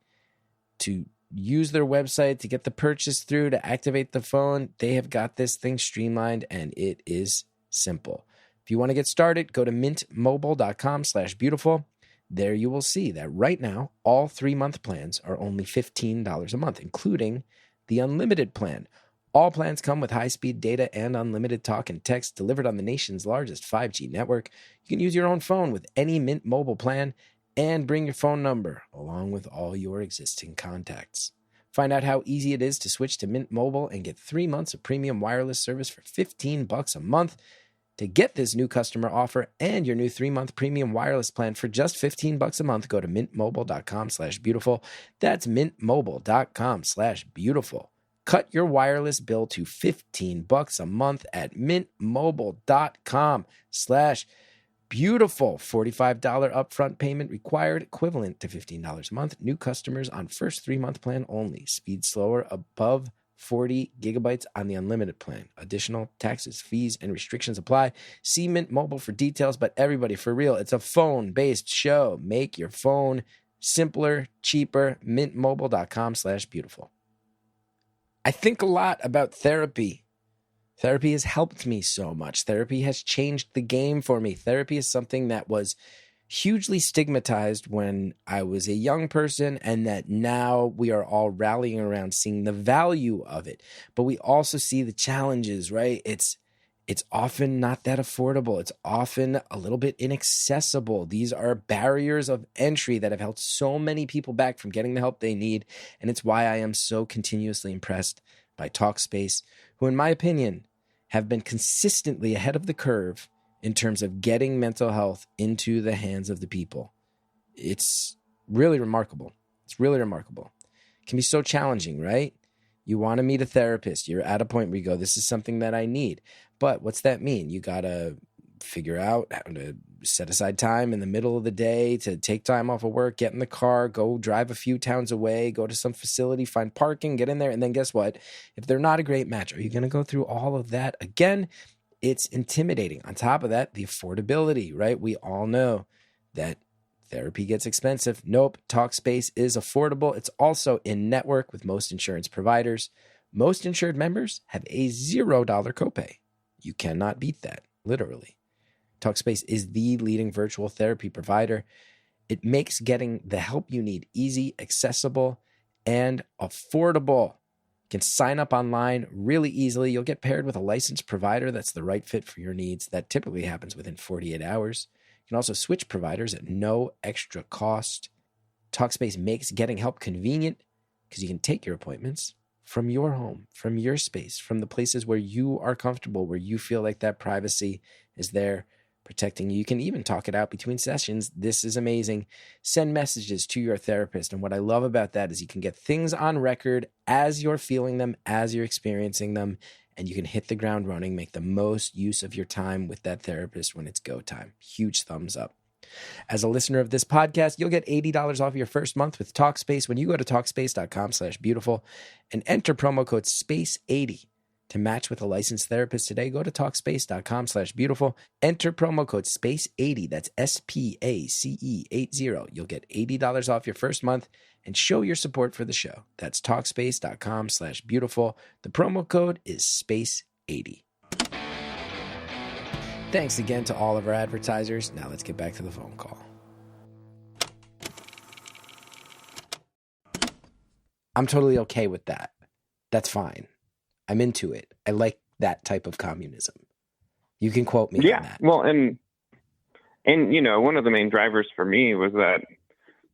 to use their website, to get the purchase through, to activate the phone, they have got this thing streamlined, and it is simple. If you want to get started, go to mintmobile.com/beautiful. There you will see that right now, all 3-month plans are only $15 a month, including the unlimited plan. All plans come with high-speed data and unlimited talk and text delivered on the nation's largest 5G network. You can use your own phone with any Mint Mobile plan and bring your phone number along with all your existing contacts. Find out how easy it is to switch to Mint Mobile and get 3 months of premium wireless service for $15 a month. To get this new customer offer and your new 3-month premium wireless plan for just $15 a month, go to mintmobile.com/beautiful. That's mintmobile.com/beautiful. Cut your wireless bill to $15 a month at mintmobile.com/beautiful. $45 upfront payment required, equivalent to $15 a month. New customers on first 3-month plan only. Speed slower above 40 gigabytes on the unlimited plan. Additional taxes, fees, and restrictions apply. See Mint Mobile for details, but everybody, for real, it's a phone-based show. Make your phone simpler, cheaper, mintmobile.com/beautiful. I think a lot about therapy. Therapy has helped me so much. Therapy has changed the game for me. Therapy is something that was hugely stigmatized when I was a young person, and that now we are all rallying around seeing the value of it. But we also see the challenges, right? It's often not that affordable. It's often a little bit inaccessible. These are barriers of entry that have held so many people back from getting the help they need. And it's why I am so continuously impressed by Talkspace, who, in my opinion, have been consistently ahead of the curve in terms of getting mental health into the hands of the people. It's really remarkable. It's really remarkable. It can be so challenging, right? You want to meet a therapist. You're at a point where you go, this is something that I need. But what's that mean? You got to figure out how to set aside time in the middle of the day to take time off of work, get in the car, go drive a few towns away, go to some facility, find parking, get in there. And then guess what? If they're not a great match, are you going to go through all of that again? It's intimidating. On top of that, the affordability, right? We all know that therapy gets expensive. Nope. Talkspace is affordable. It's also in network with most insurance providers. Most insured members have a $0 copay. You cannot beat that, literally. Talkspace is the leading virtual therapy provider. It makes getting the help you need easy, accessible, and affordable. You can sign up online really easily. You'll get paired with a licensed provider that's the right fit for your needs. That typically happens within 48 hours. You can also switch providers at no extra cost. Talkspace makes getting help convenient because you can take your appointments from your home, from your space, from the places where you are comfortable, where you feel like that privacy is there protecting you. You can even talk it out between sessions. This is amazing. Send messages to your therapist. And what I love about that is you can get things on record as you're feeling them, as you're experiencing them, and you can hit the ground running, make the most use of your time with that therapist when it's go time. Huge thumbs up. As a listener of this podcast, you'll get $80 off your first month with Talkspace when you go to Talkspace.com/beautiful and enter promo code SPACE80 to match with a licensed therapist today. Go to Talkspace.com/beautiful. Enter promo code SPACE80. That's SPACE80. You'll get $80 off your first month and show your support for the show. That's Talkspace.com/beautiful. The promo code is SPACE80. Thanks again to all of our advertisers. Now let's get back to the phone call. I'm totally okay with that. That's fine. I'm into it. I like that type of communism. You can quote me on that. Well, and you know, one of the main drivers for me was that,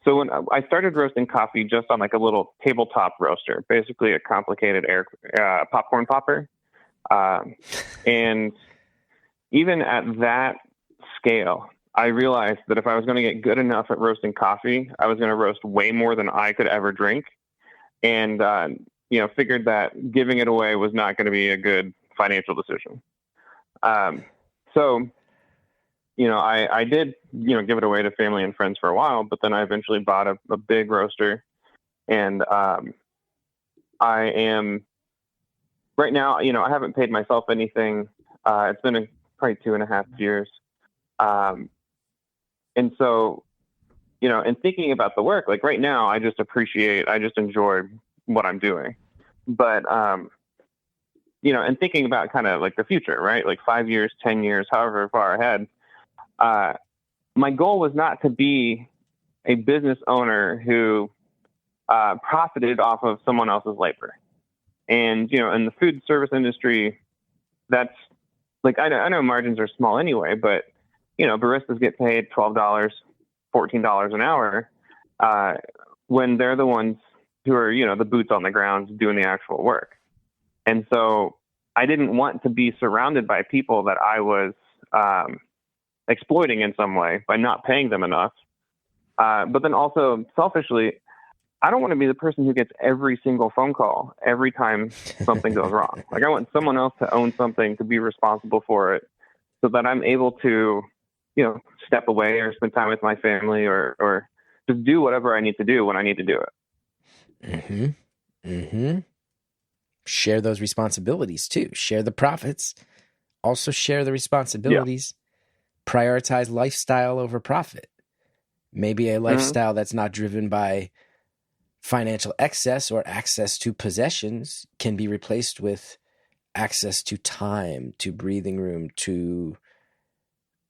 so when I started roasting coffee just on like a little tabletop roaster, basically a complicated popcorn popper. And even at that scale, I realized that if I was going to get good enough at roasting coffee, I was going to roast way more than I could ever drink. And, you know, figured that giving it away was not going to be a good financial decision. So, you know, I did, you know, give it away to family and friends for a while, but then I eventually bought a big roaster. And I am right now, you know, I haven't paid myself anything. It's been probably 2.5 years. And so, you know, and thinking about the work, like right now, I just enjoy what I'm doing. But, you know, and thinking about kind of like the future, right? Like 5 years, 10 years, however far ahead, my goal was not to be a business owner who profited off of someone else's labor. And, you know, in the food service industry, that's like, I know margins are small anyway, but, you know, baristas get paid $12, $14 an hour when they're the ones who are, you know, the boots on the ground doing the actual work. And so I didn't want to be surrounded by people that I was exploiting in some way by not paying them enough. But then also selfishly, I don't want to be the person who gets every single phone call every time something goes wrong. Like I want someone else to own something, to be responsible for it, so that I'm able to, you know, step away or spend time with my family or just do whatever I need to do when I need to do it. Mm-hmm. Mm-hmm. Share those responsibilities too. Share the profits. Also share the responsibilities. Yeah. Prioritize lifestyle over profit. Maybe a lifestyle that's not driven by financial excess or access to possessions can be replaced with access to time, to breathing room, to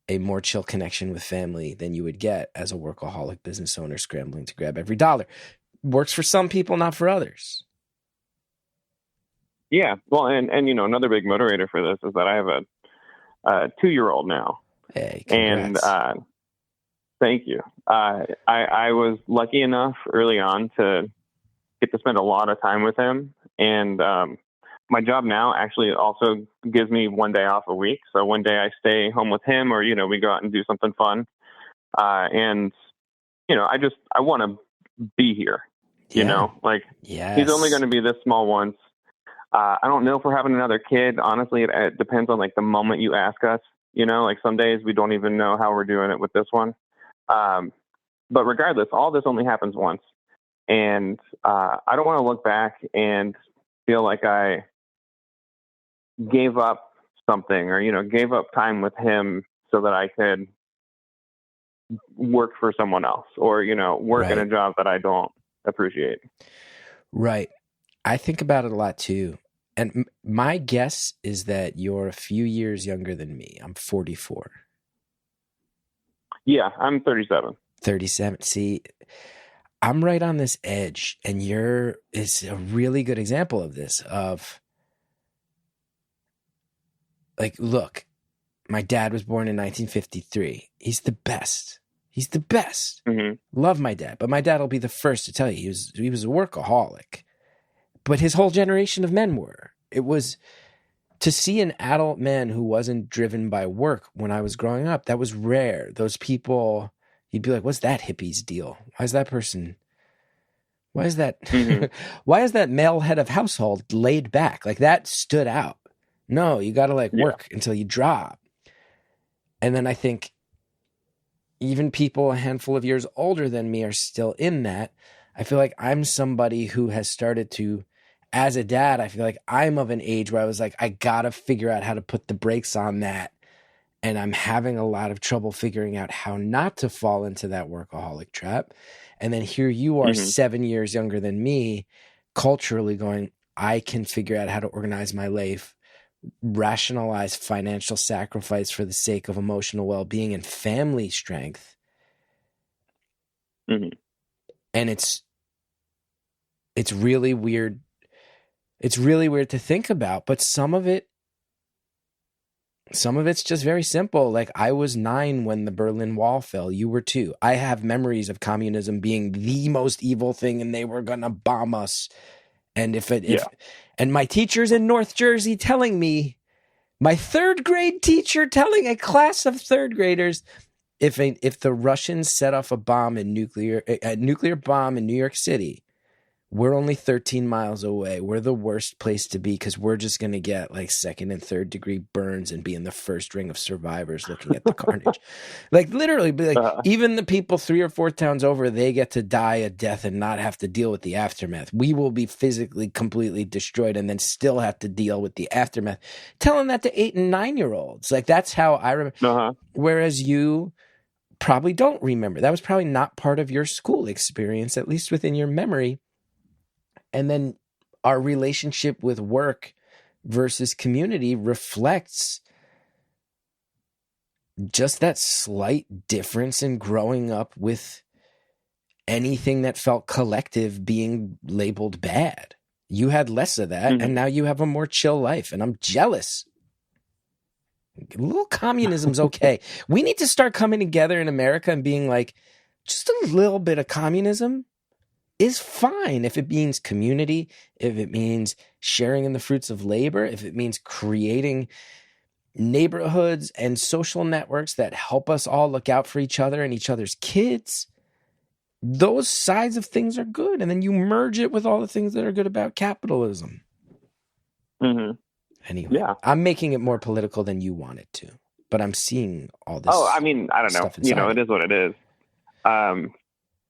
a more chill connection with family than you would get as a workaholic business owner scrambling to grab every dollar. Works for some people, not for others. Yeah. Well, and another big motivator for this is that I have a 2-year-old now. Hey, congrats. And thank you. I was lucky enough early on to get to spend a lot of time with him. And my job now actually also gives me one day off a week. So one day I stay home with him, or, we go out and do something fun. And, I want to be here, Yes. He's only going to be this small once. I don't know if we're having another kid. Honestly, it depends on the moment you ask us, some days we don't even know how we're doing it with this one. But regardless, all this only happens once. And I don't want to look back and feel like I gave up something or, gave up time with him so that I could work for someone else or, work in a job that I don't appreciate. Right. I think about it a lot too. And my guess is that you're a few years younger than me. I'm 44. Yeah, I'm 37. 37. See, I'm right on this edge, and it's a really good example of this, of look, my dad was born in 1953. He's the best. He's the best. Mm-hmm. Love my dad, but my dad will be the first to tell you he was a workaholic. But his whole generation of men were. It was to see an adult man who wasn't driven by work when I was growing up. That was rare. Those people, you'd be like, what's that hippie's deal? Why is that why is that male head of household laid back? That stood out. No, you got to work until you drop. And then I think even people a handful of years older than me are still in that. I feel like I'm somebody who has started to, as a dad, I feel like I'm of an age where I was like, I got to figure out how to put the brakes on that. And I'm having a lot of trouble figuring out how not to fall into that workaholic trap. And then here you are 7 years younger than me, culturally going, I can figure out how to organize my life, rationalize financial sacrifice for the sake of emotional well-being and family strength. Mm-hmm. And it's really weird. It's really weird to think about, but some of it's just very simple. I was 9 when the Berlin Wall fell. You were 2. I have memories of communism being the most evil thing, and they were going to bomb us. And and my teachers in North Jersey telling me, my 3rd grade teacher telling a class of 3rd graders, if the Russians set off a nuclear bomb in New York City, we're only 13 miles away. We're the worst place to be because we're just going to get 2nd and 3rd degree burns and be in the first ring of survivors looking at the carnage. Literally, even the people 3 or 4 towns over, they get to die a death and not have to deal with the aftermath. We will be physically completely destroyed and then still have to deal with the aftermath. Telling that to 8 and 9-year-olds. That's how I remember. Whereas you probably don't remember. That was probably not part of your school experience, at least within your memory. And then our relationship with work versus community reflects just that slight difference in growing up with anything that felt collective being labeled bad. You had less of that, and now you have a more chill life, and I'm jealous. A little communism's okay. We need to start coming together in America and being just a little bit of communism is fine if it means community, if it means sharing in the fruits of labor, if it means creating neighborhoods and social networks that help us all look out for each other and each other's kids. Those sides of things are good. And then you merge it with all the things that are good about capitalism. Mm-hmm. Anyway, I'm making it more political than you want it to, but I'm seeing all this. I don't know. It is what it is.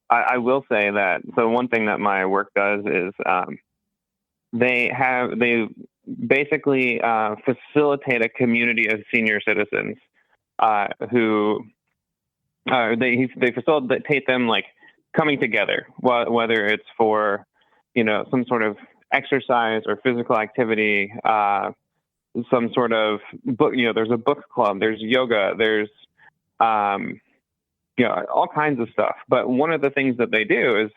I will say that. So one thing that my work does is they basically facilitate a community of senior citizens who they facilitate them like coming together, whether it's for, some sort of exercise or physical activity, some sort of book, there's a book club, there's yoga, there's, all kinds of stuff. But one of the things that they do is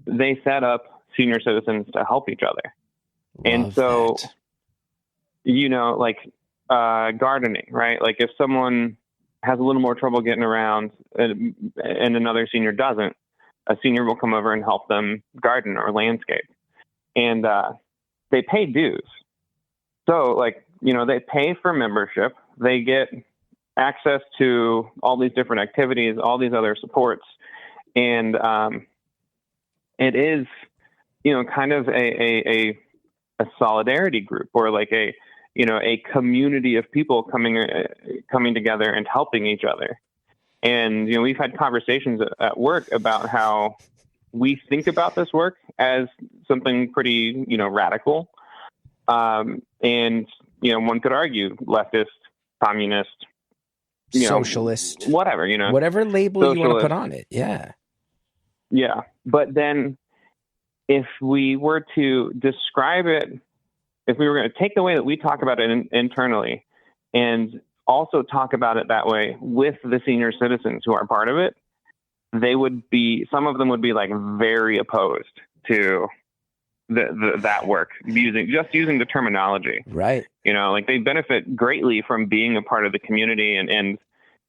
they set up senior citizens to help each other. And so, like gardening, right? Like if someone has a little more trouble getting around and another senior doesn't, a senior will come over and help them garden or landscape. And they pay dues. So like, they pay for membership. They get access to all these different activities, all these other supports. And it is, kind of a solidarity group, or like a community of people coming together and helping each other. And, we've had conversations at work about how we think about this work as something pretty, radical. And, one could argue leftist, communist, socialist, whatever, whatever label socialist. You want to put on it. Yeah. Yeah. But then if we were to describe it, if we were going to take the way that we talk about it internally and also talk about it that way with the senior citizens who are part of it, some of them would be like very opposed to that work, using the terminology. Right. Like they benefit greatly from being a part of the community and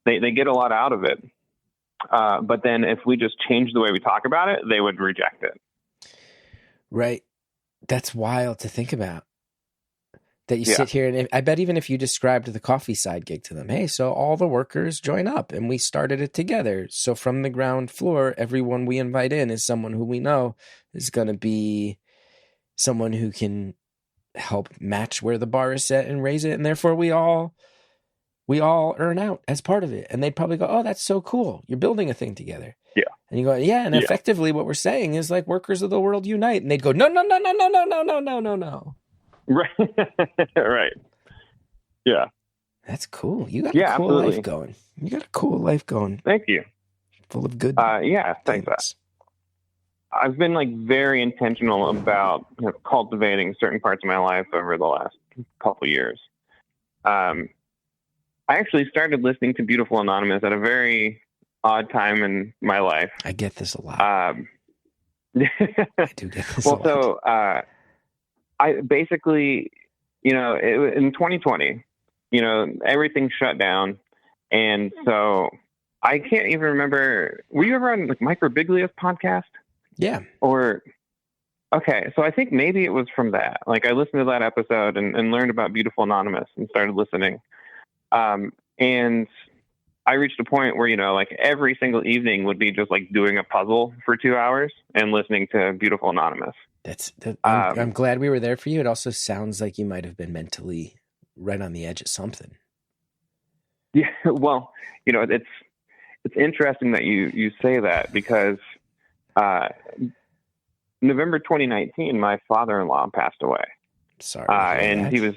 they get a lot out of it. But then if we just change the way we talk about it, they would reject it. Right. That's wild to think about. That you sit here and I bet even if you described the coffee side gig to them, hey, so all the workers join up and we started it together. So from the ground floor, everyone we invite in is someone who we know is going to be someone who can help match where the bar is set and raise it. And therefore we all earn out as part of it. And they'd probably go, oh, that's so cool. You're building a thing together. Yeah. And you go, yeah. And effectively what we're saying is like workers of the world unite. And they'd go, no. Right. Right. Yeah. That's cool. You got a cool life going. You got a cool life going. Thank you. Full of good. Yeah. Thanks. I've been like very intentional about cultivating certain parts of my life over the last couple of years. I actually started listening to Beautiful Anonymous at a very odd time in my life. I get this a lot. I do get this a lot. So, I basically, in 2020, everything shut down. And so I can't even remember. Were you ever on like Mike Birbiglia's podcast? Yeah. Okay. So I think maybe it was from that. Like I listened to that episode and learned about Beautiful Anonymous and started listening. And I reached a point where, like every single evening would be just like doing a puzzle for 2 hours and listening to Beautiful Anonymous. I'm glad we were there for you. It also sounds like you might have been mentally right on the edge of something. Yeah, well, it's interesting that you say that because November 2019, my father-in-law passed away. Sorry, and he was,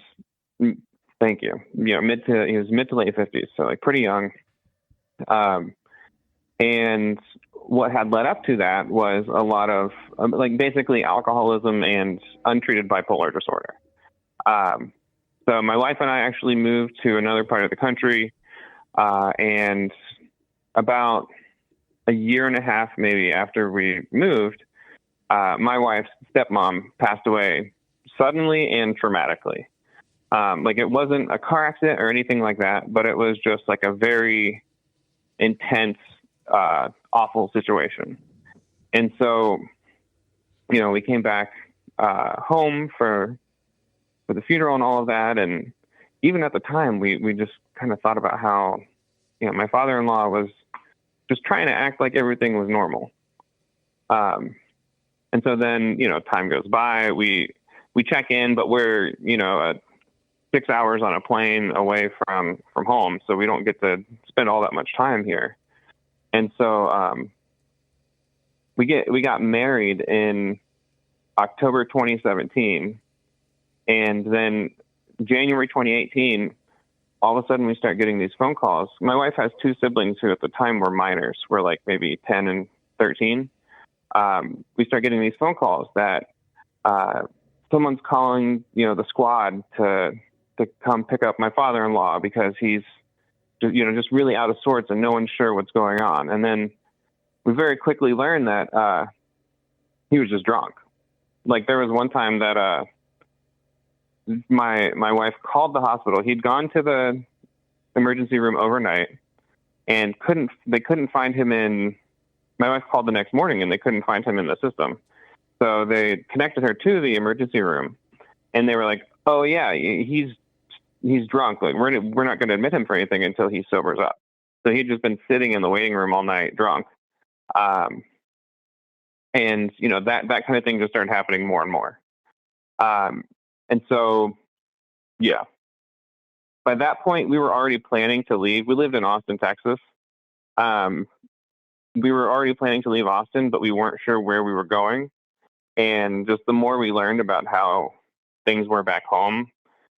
thank you. He was mid to late 50s, so like pretty young. And what had led up to that was a lot of basically alcoholism and untreated bipolar disorder. So my wife and I actually moved to another part of the country. And about a year and a half, maybe after we moved, my wife's stepmom passed away suddenly and traumatically. It wasn't a car accident or anything like that, but it was just like a very intense, awful situation. And so, we came back home for the funeral and all of that. And even at the time, we just kind of thought about how, my father-in-law was just trying to act like everything was normal. And so then, time goes by, we check in, but we're, 6 hours on a plane away from home. So we don't get to spend all that much time here. And so, we got married in October 2017, and then January 2018, all of a sudden we start getting these phone calls. My wife has two siblings who at the time were minors, were like maybe 10 and 13. We start getting these phone calls that someone's calling, the squad to come pick up my father-in-law because he's, just really out of sorts and no one's sure what's going on. And then we very quickly learned that he was just drunk. Like there was one time that my wife called the hospital. He'd gone to the emergency room overnight and they couldn't find him in. My wife called the next morning and they couldn't find him in the system. So they connected her to the emergency room and they were like, "Oh yeah, he's drunk. Like we're not going to admit him for anything until he sobers up." So he'd just been sitting in the waiting room all night drunk. And that kind of thing just started happening more and more. And so, yeah, by that point we were already planning to leave. We lived in Austin, Texas. We were already planning to leave Austin, but we weren't sure where we were going. And just the more we learned about how things were back home,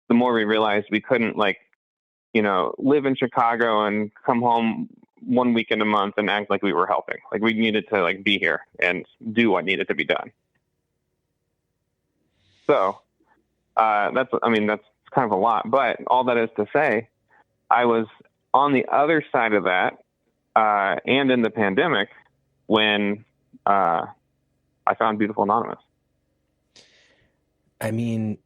the more we realized we couldn't live in Chicago and come home 1 weekend a month and act like we were helping. Like we needed to be here and do what needed to be done. So that's kind of a lot, but all that is to say, I was on the other side of that, and in the pandemic when I found Beautiful Anonymous. I mean,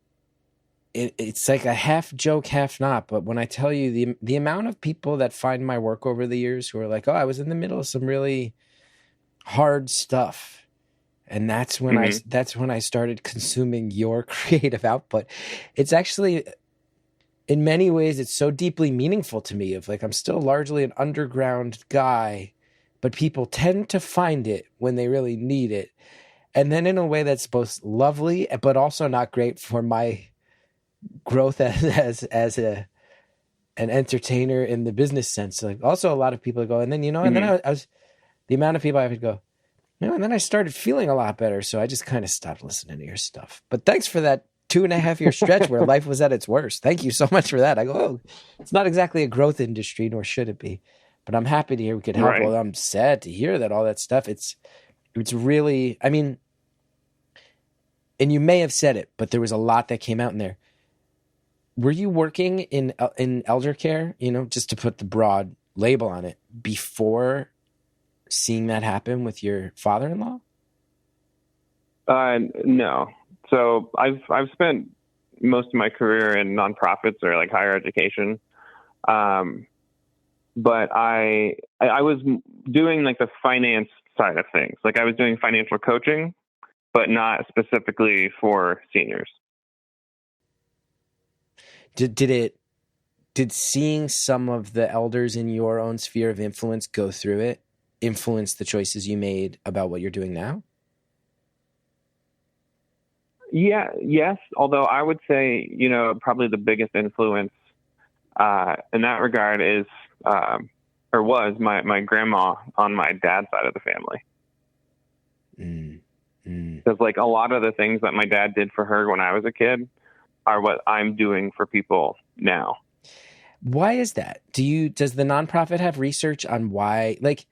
it's like a half joke, half not. But when I tell you the amount of people that find my work over the years who are like, "Oh, I was in the middle of some really hard stuff," and that's when I started consuming your creative output. It's actually, in many ways, it's so deeply meaningful to me. Of like, I'm still largely an underground guy, but people tend to find it when they really need it, and then in a way that's both lovely but also not great for my growth as an entertainer in the business sense. Like also a lot of people go, and then and then I was the amount of people I would go, and then I started feeling a lot better, so I just kind of stopped listening to your stuff. But thanks for that 2.5 year stretch where life was at its worst. Thank you so much for that. I go, oh, it's not exactly a growth industry, nor should it be, but I'm happy to hear we could help. Right. Well, I'm sad to hear that all that stuff. It's really, I mean, and you may have said it, but there was a lot that came out in there. Were you working in elder care, just to put the broad label on it, before seeing that happen with your father-in-law? No. So I've spent most of my career in nonprofits or like higher education. But I was doing like the finance side of things. Like I was doing financial coaching, but not specifically for seniors. Did seeing some of the elders in your own sphere of influence go through it influence the choices you made about what you're doing now? Yeah, yes. Although I would say, probably the biggest influence in that regard is, or was my grandma on my dad's side of the family. Because like a lot of the things that my dad did for her when I was a kid are what I'm doing for people now. Why is that? Does the nonprofit have research on why? Like,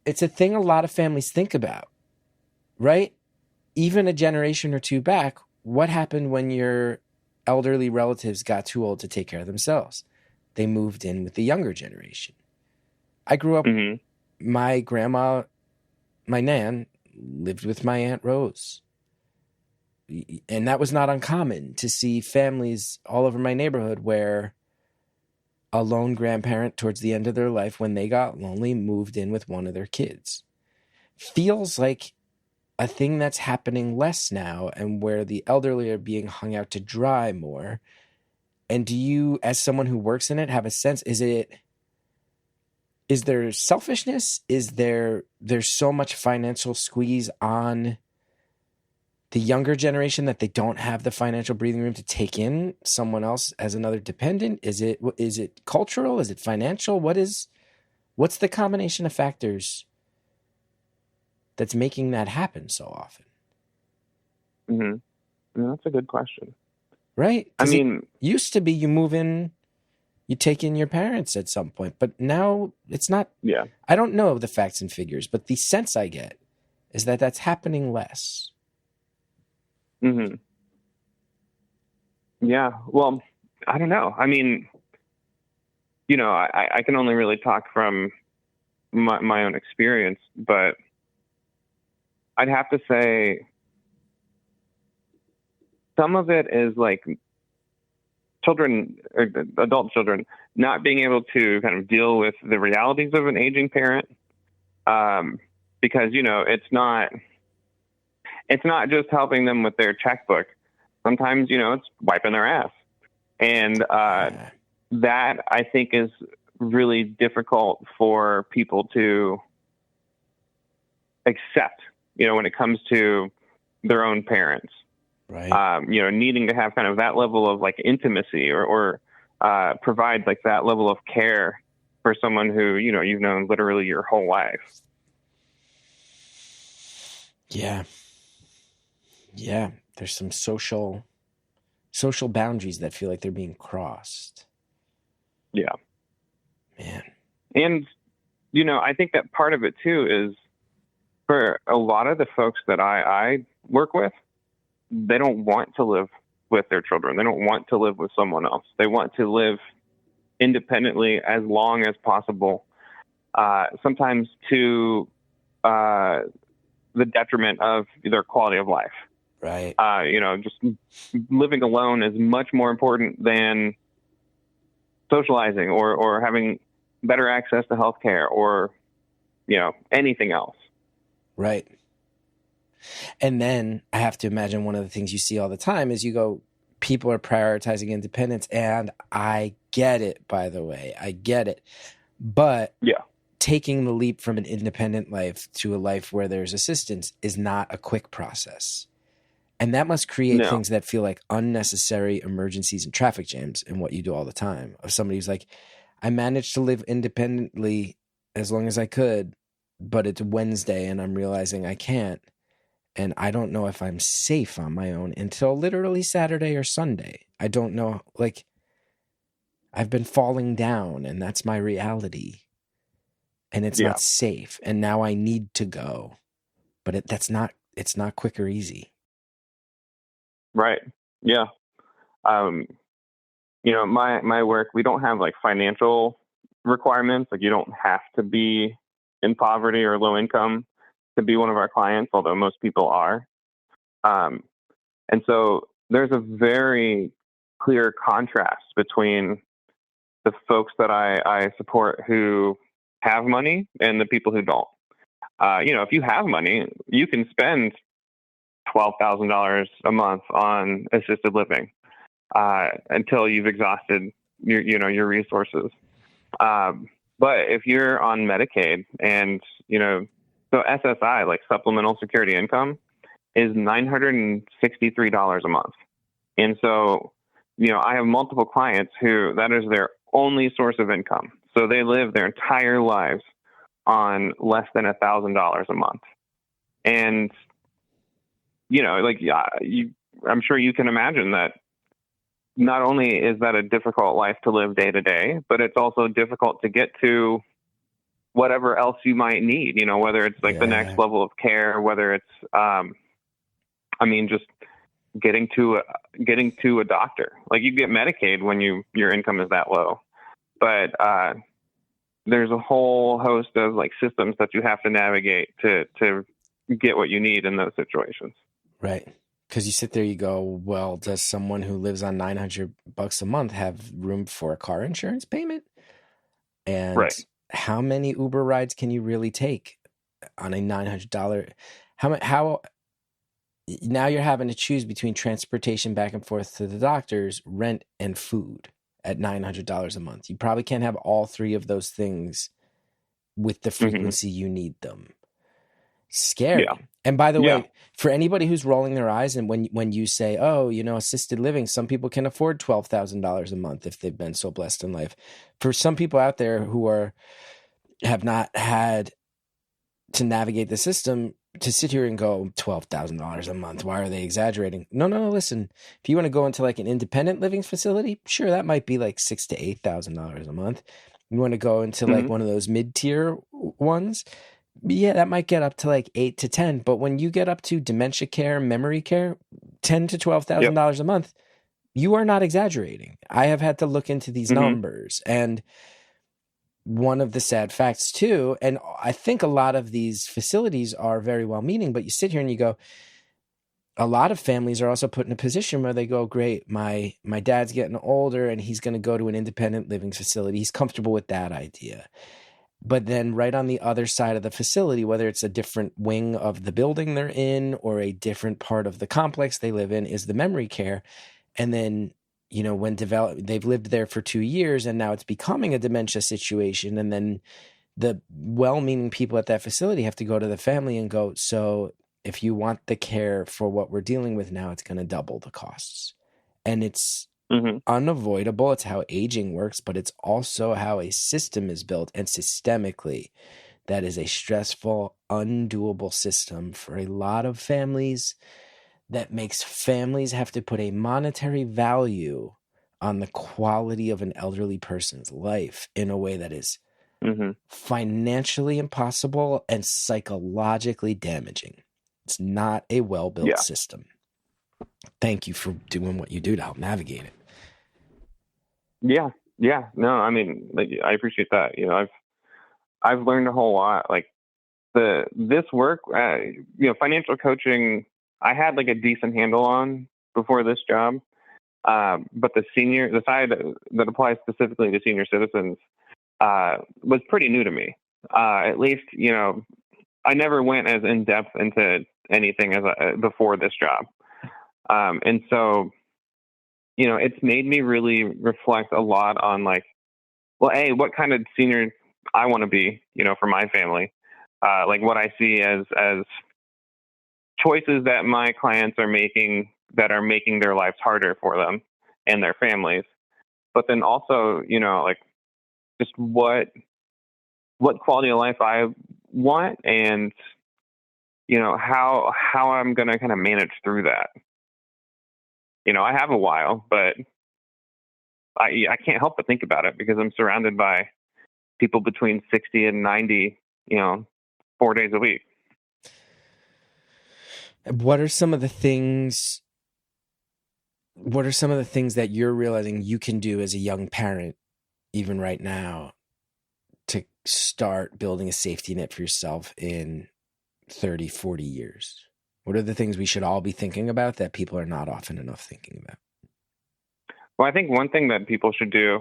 it's a thing a lot of families think about, right? Even a generation or two back, what happened when your elderly relatives got too old to take care of themselves? They moved in with the younger generation. I grew up, my grandma, my nan, lived with my Aunt Rose. And that was not uncommon to see families all over my neighborhood where a lone grandparent towards the end of their life, when they got lonely, moved in with one of their kids. Feels like a thing that's happening less now, and where the elderly are being hung out to dry more. And do you, as someone who works in it, have a sense, is there selfishness? Is there's so much financial squeeze on the younger generation that they don't have the financial breathing room to take in someone else as another dependent? Is it cultural? Is it financial? What's the combination of factors that's making that happen so often? Yeah, that's a good question. Right? I mean, it used to be you move in You take in your parents at some point, but now it's not. Yeah. I don't know the facts and figures, but the sense I get is that that's happening less. Mm-hmm. Yeah. Well, I don't know. I mean, I can only really talk from my own experience, but I'd have to say some of it is like children, or adult children, not being able to kind of deal with the realities of an aging parent, because it's not just helping them with their checkbook. Sometimes it's wiping their ass, and that I think is really difficult for people to accept. When it comes to their own parents. Right. Needing to have kind of that level of like intimacy or provide like that level of care for someone who, you've known literally your whole life. Yeah. Yeah. There's some social boundaries that feel like they're being crossed. Yeah. Man. And, I think that part of it too is for a lot of the folks that I work with, they don't want to live with their children. They don't want to live with someone else. They want to live independently as long as possible, sometimes to the detriment of their quality of life. Right. Just living alone is much more important than socializing or having better access to healthcare or, anything else. Right. And then I have to imagine one of the things you see all the time is people are prioritizing independence. And I get it, by the way. I get it. But yeah, taking the leap from an independent life to a life where there's assistance is not a quick process. And that must create things that feel like unnecessary emergencies and traffic jams in what you do all the time. Of somebody who's like, I managed to live independently as long as I could, but it's Wednesday and I'm realizing I can't. And I don't know if I'm safe on my own until literally Saturday or Sunday. I don't know. Like, I've been falling down and that's my reality. And it's not safe. And now I need to go. But it's not quick or easy. Right. Yeah. My work, we don't have like financial requirements. Like you don't have to be in poverty or low income to be one of our clients, although most people are. And so there's a very clear contrast between the folks that I support who have money and the people who don't. If you have money, you can spend $12,000 a month on assisted living until you've exhausted your resources. But if you're on Medicaid and, so SSI, like supplemental security income, is $963 a month. And so, I have multiple clients who that is their only source of income. So they live their entire lives on less than $1,000 a month. And, I'm sure you can imagine that not only is that a difficult life to live day to day, but it's also difficult to get to whatever else you might need, whether it's like the next level of care, whether it's, just getting to a doctor. Like you get Medicaid when your income is that low, but there's a whole host of like systems that you have to navigate to get what you need in those situations. Right. Because you sit there, you go, well, does someone who lives on $900 a month have room for a car insurance payment? And how many Uber rides can you really take on a $900? How now you're having to choose between transportation back and forth to the doctors, rent, and food at $900 a month. You probably can't have all three of those things with the frequency you need them. Scary. Yeah. And by the way, for anybody who's rolling their eyes and when you say, oh, assisted living, some people can afford $12,000 a month if they've been so blessed in life. For some people out there who have not had to navigate the system, to sit here and go $12,000 a month, why are they exaggerating? No, listen, if you want to go into like an independent living facility, sure, that might be like $6,000 to $8,000 a month. You want to go into like one of those mid-tier ones, yeah, that might get up to like 8 to 10. But when you get up to dementia care, memory care, $10,000 to $12,000 a month, you are not exaggerating. I have had to look into these numbers, and one of the sad facts too, and I think a lot of these facilities are very well-meaning, but you sit here and you go, a lot of families are also put in a position where they go, great, my dad's getting older and he's going to go to an independent living facility. He's comfortable with that idea. But then right on the other side of the facility, whether it's a different wing of the building they're in or a different part of the complex they live in, is the memory care. And then, you know, when they've lived there for 2 years and now it's becoming a dementia situation. And then the well-meaning people at that facility have to go to the family and go, so if you want the care for what we're dealing with now, it's going to double the costs. And it's unavoidable. It's how aging works, but it's also how a system is built. And systemically, that is a stressful, undoable system for a lot of families, that makes families have to put a monetary value on the quality of an elderly person's life in a way that is financially impossible and psychologically damaging. It's not a well-built system. Thank you for doing what you do to help navigate it. Yeah. No, I mean, like, I appreciate that. You know, I've learned a whole lot. Like this work, you know, financial coaching, I had like a decent handle on before this job. But the side that applies specifically to senior citizens, was pretty new to me. At least, you know, I never went as in depth into anything as before this job. And so, you know, it's made me really reflect a lot on like, well, A, what kind of senior I want to be, you know, for my family. Like what I see as choices that my clients are making that are making their lives harder for them and their families. But then also, you know, like just what quality of life I want, and, you know, how I'm going to kind of manage through that. You know, I have a while, but I can't help but think about it because I'm surrounded by people between 60 and 90, you know, 4 days a week. What are some of the things that you're realizing you can do as a young parent, even right now, to start building a safety net for yourself in 30, 40 years? What are the things we should all be thinking about that people are not often enough thinking about? Well, I think one thing that people should do,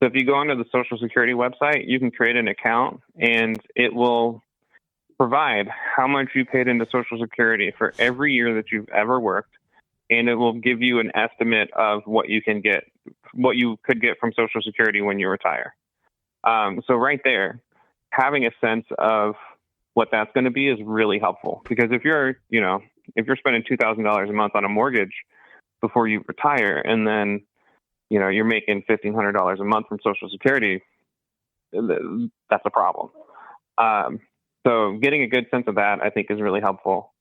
so if you go onto the Social Security website, you can create an account and it will provide how much you paid into Social Security for every year that you've ever worked. And it will give you an estimate of what you could get from Social Security when you retire. So right there, having a sense of what that's going to be is really helpful, because if you're spending $2,000 a month on a mortgage before you retire, and then, you know, you're making $1,500 a month from Social Security, that's a problem. So getting a good sense of that, I think, is really helpful.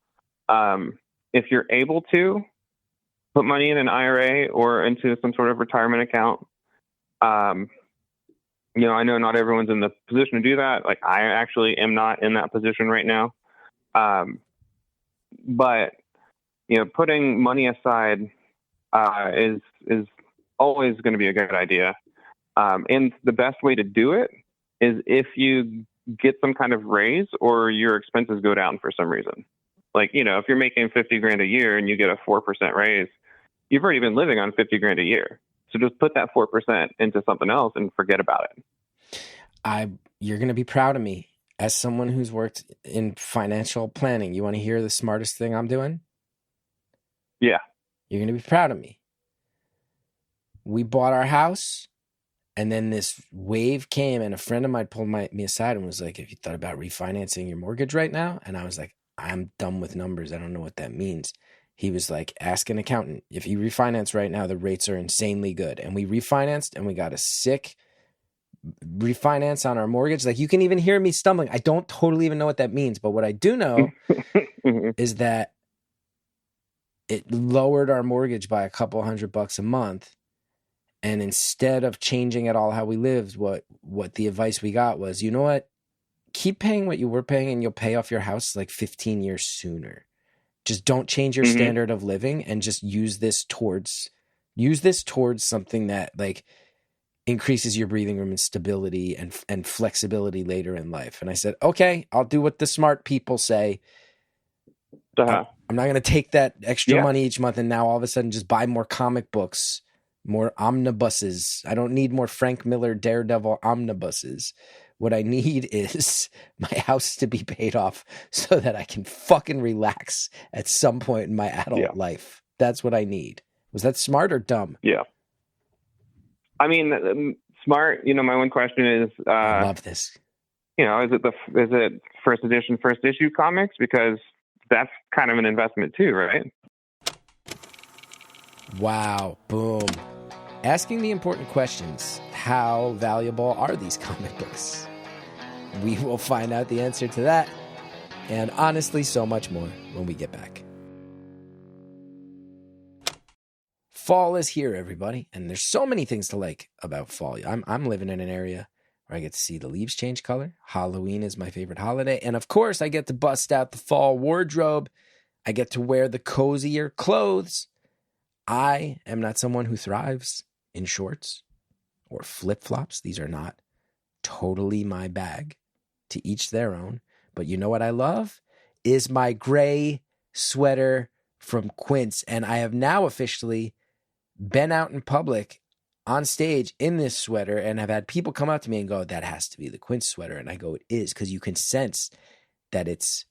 If you're able to put money in an IRA or into some sort of retirement account, you know, I know not everyone's in the position to do that. Like, I actually am not in that position right now. But, you know, putting money aside is always going to be a good idea. And the best way to do it is if you get some kind of raise or your expenses go down for some reason. Like, you know, if you're making $50,000 a year and you get a 4% raise, you've already been living on $50,000 a year. So just put that 4% into something else and forget about it. You're going to be proud of me as someone who's worked in financial planning. You want to hear the smartest thing I'm doing? Yeah. You're going to be proud of me. We bought our house, and then this wave came, and a friend of mine pulled me aside and was like, have you thought about refinancing your mortgage right now? And I was like, I'm dumb with numbers. I don't know what that means. He was like, ask an accountant. If you refinance right now, the rates are insanely good. And we refinanced, and we got a sick refinance on our mortgage. Like, you can even hear me stumbling. I don't totally even know what that means, but what I do know is that it lowered our mortgage by a couple $100 a month. And instead of changing at all how we lived, what the advice we got was, you know what? Keep paying what you were paying and you'll pay off your house like 15 years sooner. Just don't change your standard of living and just use this towards something that like increases your breathing room and stability and flexibility later in life. And I said, okay, I'll do what the smart people say. I'm not going to take that extra money each month and now all of a sudden just buy more comic books, more omnibuses. I don't need more Frank Miller Daredevil omnibuses. What I need is my house to be paid off so that I can fucking relax at some point in my adult life. That's what I need. Was that smart or dumb? Yeah. I mean, smart. My one question is, I love this. Is it first edition, first issue comics? Because that's kind of an investment too, right? Wow. Boom. Asking the important questions. How valuable are these comic books? We will find out the answer to that, and honestly, so much more when we get back. Fall is here, everybody, and there's so many things to like about fall. I'm living in an area where I get to see the leaves change color. Halloween is my favorite holiday, and of course, I get to bust out the fall wardrobe. I get to wear the cozier clothes. I am not someone who thrives in shorts or flip-flops. These are not totally my bag. To each their own. But you know what I love? Is my gray sweater from Quince. And I have now officially been out in public on stage in this sweater and have had people come up to me and go, that has to be the Quince sweater. And I go, it is, because you can sense that it's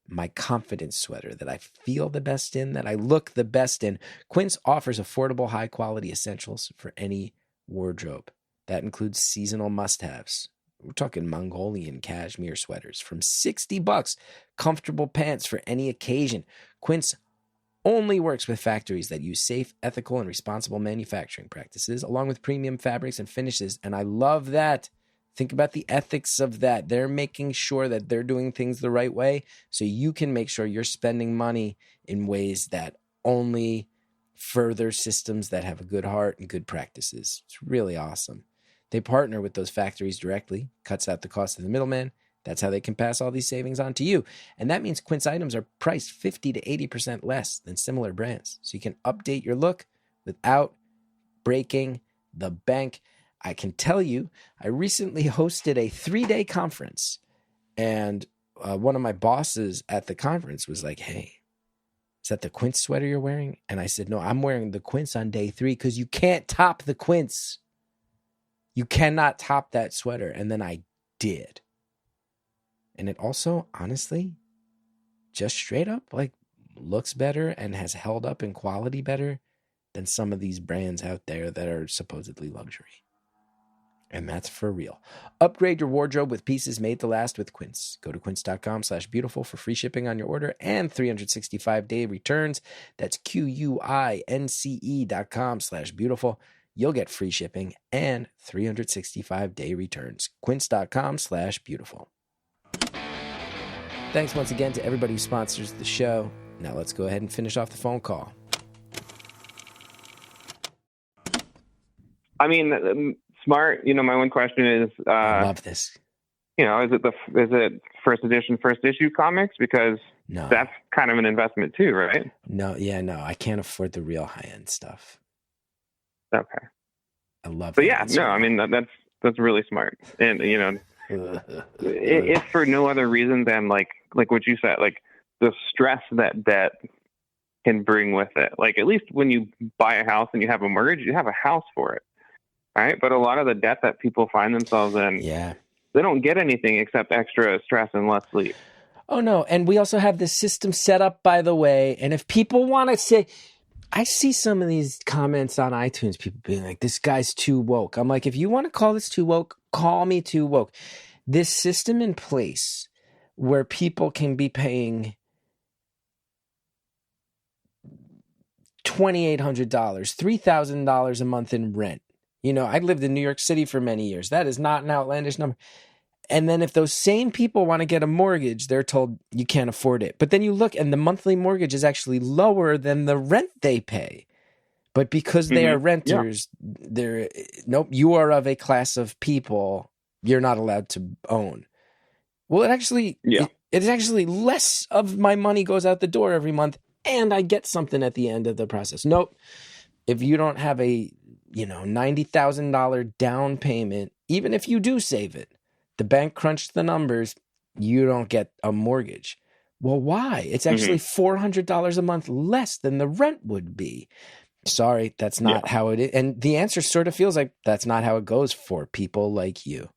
my confidence sweater, that I feel the best in, that I look the best in. Quince offers affordable, high-quality essentials for any wardrobe. That includes seasonal must-haves. We're talking Mongolian cashmere sweaters from $60. Comfortable pants for any occasion. Quince only works with factories that use safe, ethical, and responsible manufacturing practices, along with premium fabrics and finishes. And I love that. Think about the ethics of that. They're making sure that they're doing things the right way so you can make sure you're spending money in ways that only further systems that have a good heart and good practices. It's really awesome. They partner with those factories directly, cuts out the cost of the middleman. That's how they can pass all these savings on to you. And that means Quince items are priced 50 to 80% less than similar brands. So you can update your look without breaking the bank. I can tell you, I recently hosted a 3-day conference. And one of my bosses at the conference was like, hey, is that the Quince sweater you're wearing? And I said, no, I'm wearing the Quince on day 3 because you can't top the Quince. You cannot top that sweater. And then I did. And it also, honestly, just straight up, like, looks better and has held up in quality better than some of these brands out there that are supposedly luxury. And that's for real. Upgrade your wardrobe with pieces made to last with Quince. Go to quince.com/beautiful for free shipping on your order and 365-day returns. That's QUINCE.com/beautiful. You'll get free shipping and 365-day returns. Quince.com/beautiful. Thanks once again to everybody who sponsors the show. Now let's go ahead and finish off the phone call. I mean, smart. My one question is, I love this. Is it first edition, first issue comics? Because that's kind of an investment too, right? No, I can't afford the real high-end stuff. Okay. I love but that. Yeah, no, I mean, that's really smart. And, if for no other reason than like what you said, like the stress that debt can bring with it. Like, at least when you buy a house and you have a mortgage, you have a house for it. Right. But a lot of the debt that people find themselves in, they don't get anything except extra stress and less sleep. Oh, no. And we also have this system set up, by the way. And if people want to say, I see some of these comments on iTunes, people being like, this guy's too woke. I'm like, if you want to call this too woke, call me too woke. This system in place where people can be paying $2,800, $3,000 a month in rent You know, I lived in New York City for many years. That is not an outlandish number. And then if those same people want to get a mortgage, they're told you can't afford it. But then you look and the monthly mortgage is actually lower than the rent they pay. But because they are renters, they're nope, you are of a class of people you're not allowed to own. Well, it actually it's actually less of my money goes out the door every month and I get something at the end of the process. Nope. If you don't have a, $90,000 down payment, even if you do save it, the bank crunched the numbers, you don't get a mortgage. Well, why? It's actually $400 a month less than the rent would be. Sorry, that's not how it is. And the answer sort of feels like that's not how it goes for people like you.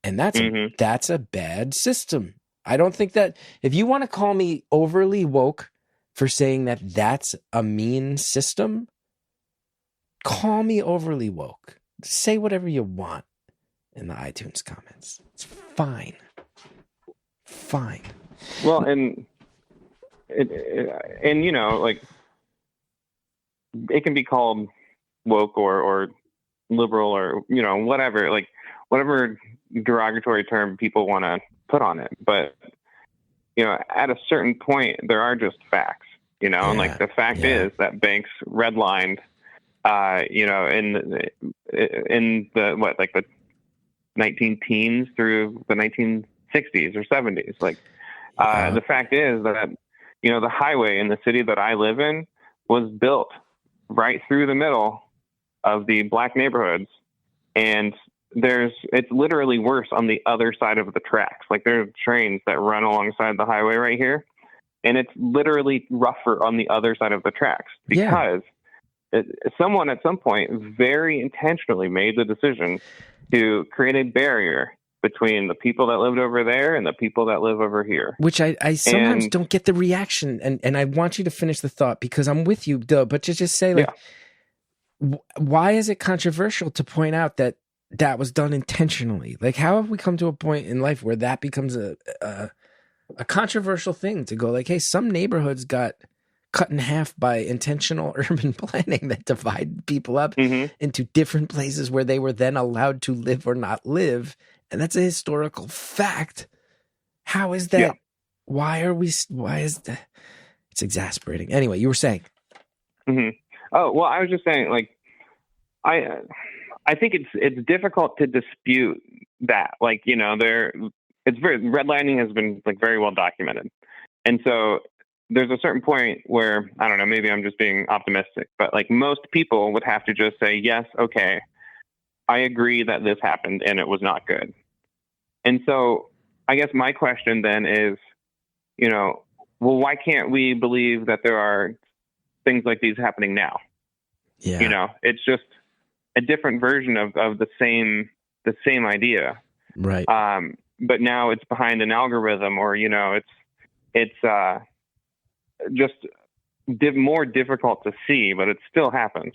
And that's a bad system. I don't think that if you want to call me overly woke for saying that that's a mean system, call me overly woke. Say whatever you want in the iTunes comments. It's fine. Fine. Well, and like it can be called woke or liberal or whatever, like whatever derogatory term people want to put on it. But at a certain point, there are just facts. And like the fact is that banks redlined, in the 19 teens through the 1960s or 70s. Like the fact is that the highway in the city that I live in was built right through the middle of the black neighborhoods, and it's literally worse on the other side of the tracks. Like there are trains that run alongside the highway right here, and it's literally rougher on the other side of the tracks because someone at some point very intentionally made the decision to create a barrier between the people that lived over there and the people that live over here. Which I sometimes don't get the reaction. And I want you to finish the thought because I'm with you, duh, but to just say why is it controversial to point out that was done intentionally? Like, how have we come to a point in life where that becomes a controversial thing to go like, hey, some neighborhoods got cut in half by intentional urban planning that divided people up into different places where they were then allowed to live or not live. And that's a historical fact. How is that? Why is that? It's exasperating. Anyway, you were saying. Oh, well, I was just saying, like, I think it's difficult to dispute that. Like, redlining has been like very well documented. And so there's a certain point where, I don't know, maybe I'm just being optimistic, but like most people would have to just say, yes, okay, I agree that this happened and it was not good. And so I guess my question then is, well, why can't we believe that there are things like these happening now? Yeah. It's just a different version of the same idea. Right. But now it's behind an algorithm or, it's just more difficult to see, but it still happens.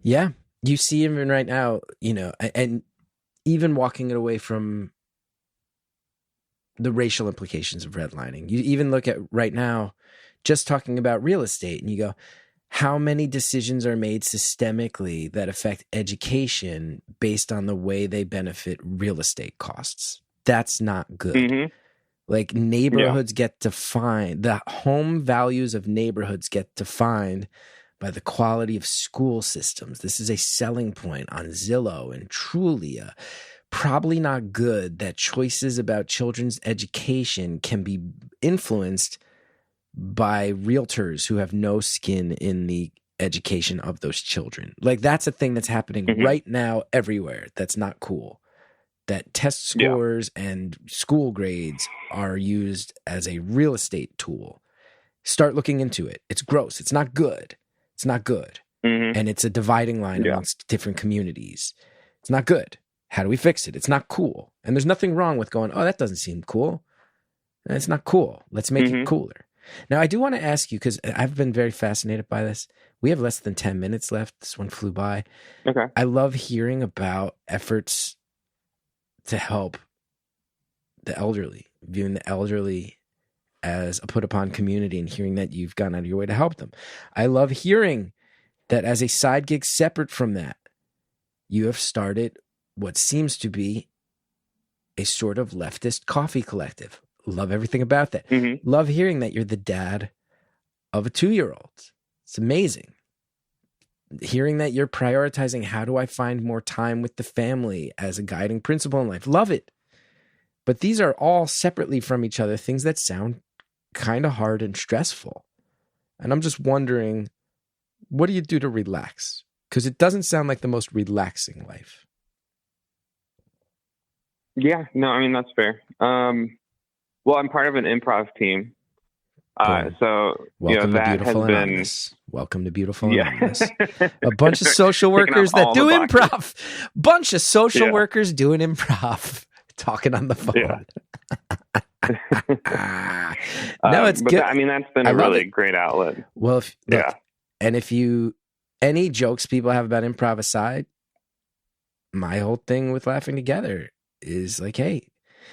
Yeah. You see even right now, and even walking it away from the racial implications of redlining. You even look at right now, just talking about real estate, and you go, how many decisions are made systemically that affect education based on the way they benefit real estate costs? That's not good. Like neighborhoods get defined, the home values of neighborhoods get defined by the quality of school systems. This is a selling point on Zillow and Trulia. Probably not good that choices about children's education can be influenced by realtors who have no skin in the education of those children. Like that's a thing that's happening right now everywhere. That's not cool. That test scores and school grades are used as a real estate tool. Start looking into it. It's gross. It's not good. It's not good. And it's a dividing line amongst different communities. It's not good. How do we fix it? It's not cool. And there's nothing wrong with going, oh, that doesn't seem cool. It's not cool. Let's make it cooler. Now, I do want to ask you, because I've been very fascinated by this. We have less than 10 minutes left. This one flew by. Okay. I love hearing about efforts to help the elderly, viewing the elderly as a put upon community and hearing that you've gone out of your way to help them. I love hearing that as a side gig separate from that, you have started what seems to be a sort of leftist coffee collective. Love everything about that. Mm-hmm. Love hearing that you're the dad of a 2-year-old. It's amazing. Hearing that you're prioritizing how do I find more time with the family as a guiding principle in life. Love it. But these are all separately from each other, things that sound kind of hard and stressful. And I'm just wondering, what do you do to relax? Because it doesn't sound like the most relaxing life. Yeah, no, I mean, that's fair. Well, I'm part of an improv team. So, welcome to that Beautiful has Anonymous. Welcome to Beautiful Yeah. Anonymous. A bunch of social Picking workers up that all do the improv. Bunch of social Yeah. workers doing improv. Talking on the phone. Yeah. No, it's but good. I mean, that's been I a love really it. great outlet. Well, look, Yeah. and if you, any jokes people have about improv aside, my whole thing with Laughing Together is like, hey,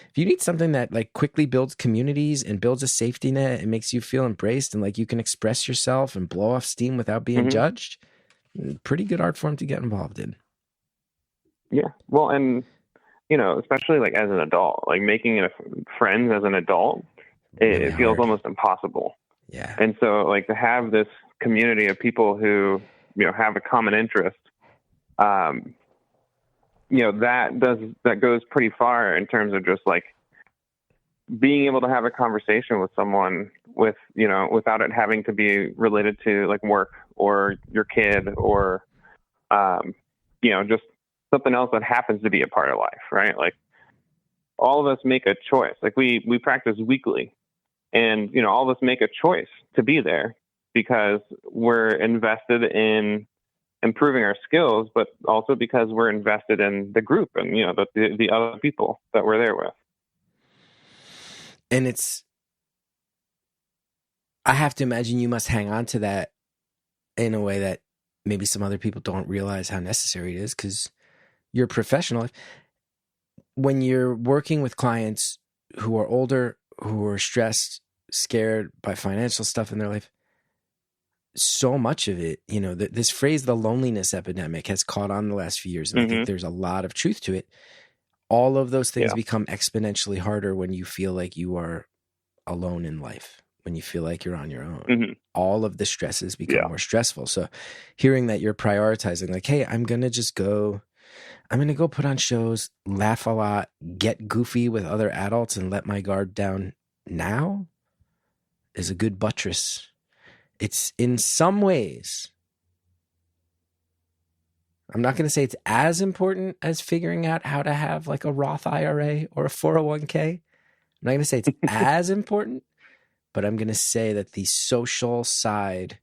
if you need something that like quickly builds communities and builds a safety net and makes you feel embraced and like you can express yourself and blow off steam without being Mhm. judged, pretty good art form to get involved in. Yeah. Well, and, especially like as an adult, like making friends as an adult, Really it feels hard. almost impossible. Yeah. And so like to have this community of people who, have a common interest, that goes pretty far in terms of just like being able to have a conversation with someone without it having to be related to like work or your kid or, just something else that happens to be a part of life, right? Like all of us make a choice. Like we practice weekly and, all of us make a choice to be there because we're invested in improving our skills, but also because we're invested in the group and, the other people that we're there with. And I have to imagine you must hang on to that in a way that maybe some other people don't realize how necessary it is because you're a professional. When you're working with clients who are older, who are stressed, scared by financial stuff in their life, so much of it, this phrase, the loneliness epidemic, has caught on the last few years. And I think there's a lot of truth to it. All of those things become exponentially harder when you feel like you are alone in life, when you feel like you're on your own. Mm-hmm. All of the stresses become more stressful. So hearing that you're prioritizing like, hey, I'm going to go put on shows, laugh a lot, get goofy with other adults and let my guard down now is a good buttress. It's in some ways, I'm not going to say it's as important as figuring out how to have like a Roth IRA or a 401k. I'm not going to say it's as important, but I'm going to say that the social side,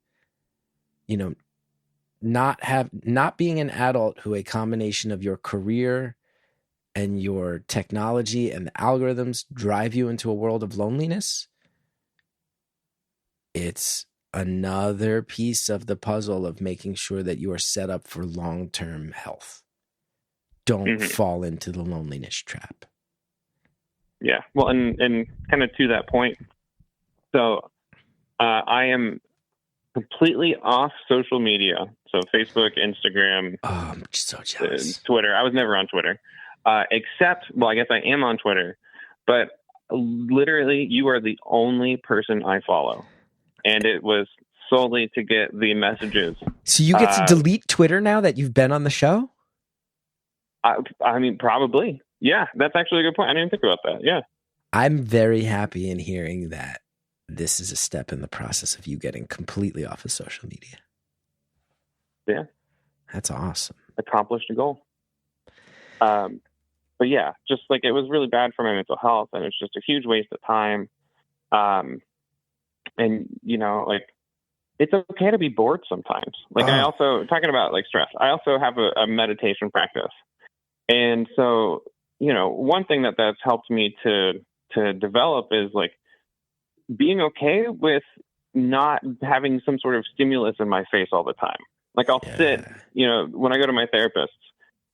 not being an adult who a combination of your career and your technology and the algorithms drive you into a world of loneliness, it's another piece of the puzzle of making sure that you are set up for long-term health. Don't fall into the loneliness trap. Yeah. Well, and kind of to that point, so I am completely off social media. So Facebook, Instagram, Oh, I'm so jealous. Twitter. I was never on Twitter, except, well, I guess I am on Twitter, but literally you are the only person I follow. And it was solely to get the messages. So you get to delete Twitter now that you've been on the show? I mean, probably. Yeah, that's actually a good point. I didn't think about that. Yeah. I'm very happy in hearing that this is a step in the process of you getting completely off of social media. Yeah. That's awesome. Accomplished a goal. But yeah, just like it was really bad for my mental health and it's just a huge waste of time. And, like, it's okay to be bored sometimes. Like, I also, talking about, like, stress, I also have a meditation practice. And so, one thing that's helped me to develop is, like, being okay with not having some sort of stimulus in my face all the time. Like, I'll sit, when I go to my therapist,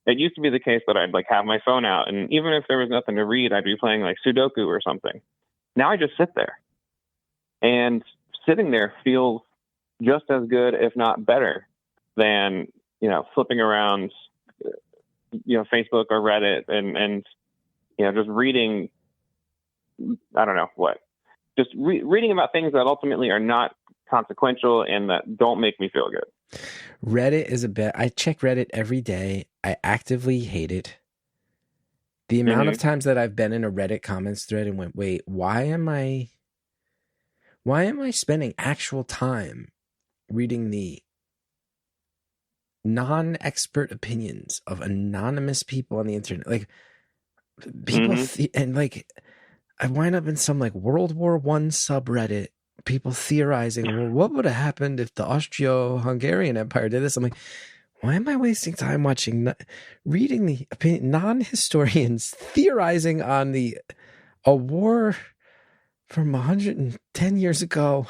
it used to be the case that I'd, like, have my phone out. And even if there was nothing to read, I'd be playing, like, Sudoku or something. Now I just sit there. And sitting there feels just as good, if not better, than, flipping around Facebook or Reddit and just reading, I don't know what, just reading about things that ultimately are not consequential and that don't make me feel good. Reddit is a bit. I check Reddit every day. I actively hate it. The amount of times that I've been in a Reddit comments thread and went, wait, why am I spending actual time reading the non-expert opinions of anonymous people on the internet? Like, people, and like, I wind up in some like World War I subreddit, people theorizing, well, what would have happened if the Austro-Hungarian Empire did this? I'm like, why am I wasting time reading the opinion, non-historians theorizing on a war from 110 years ago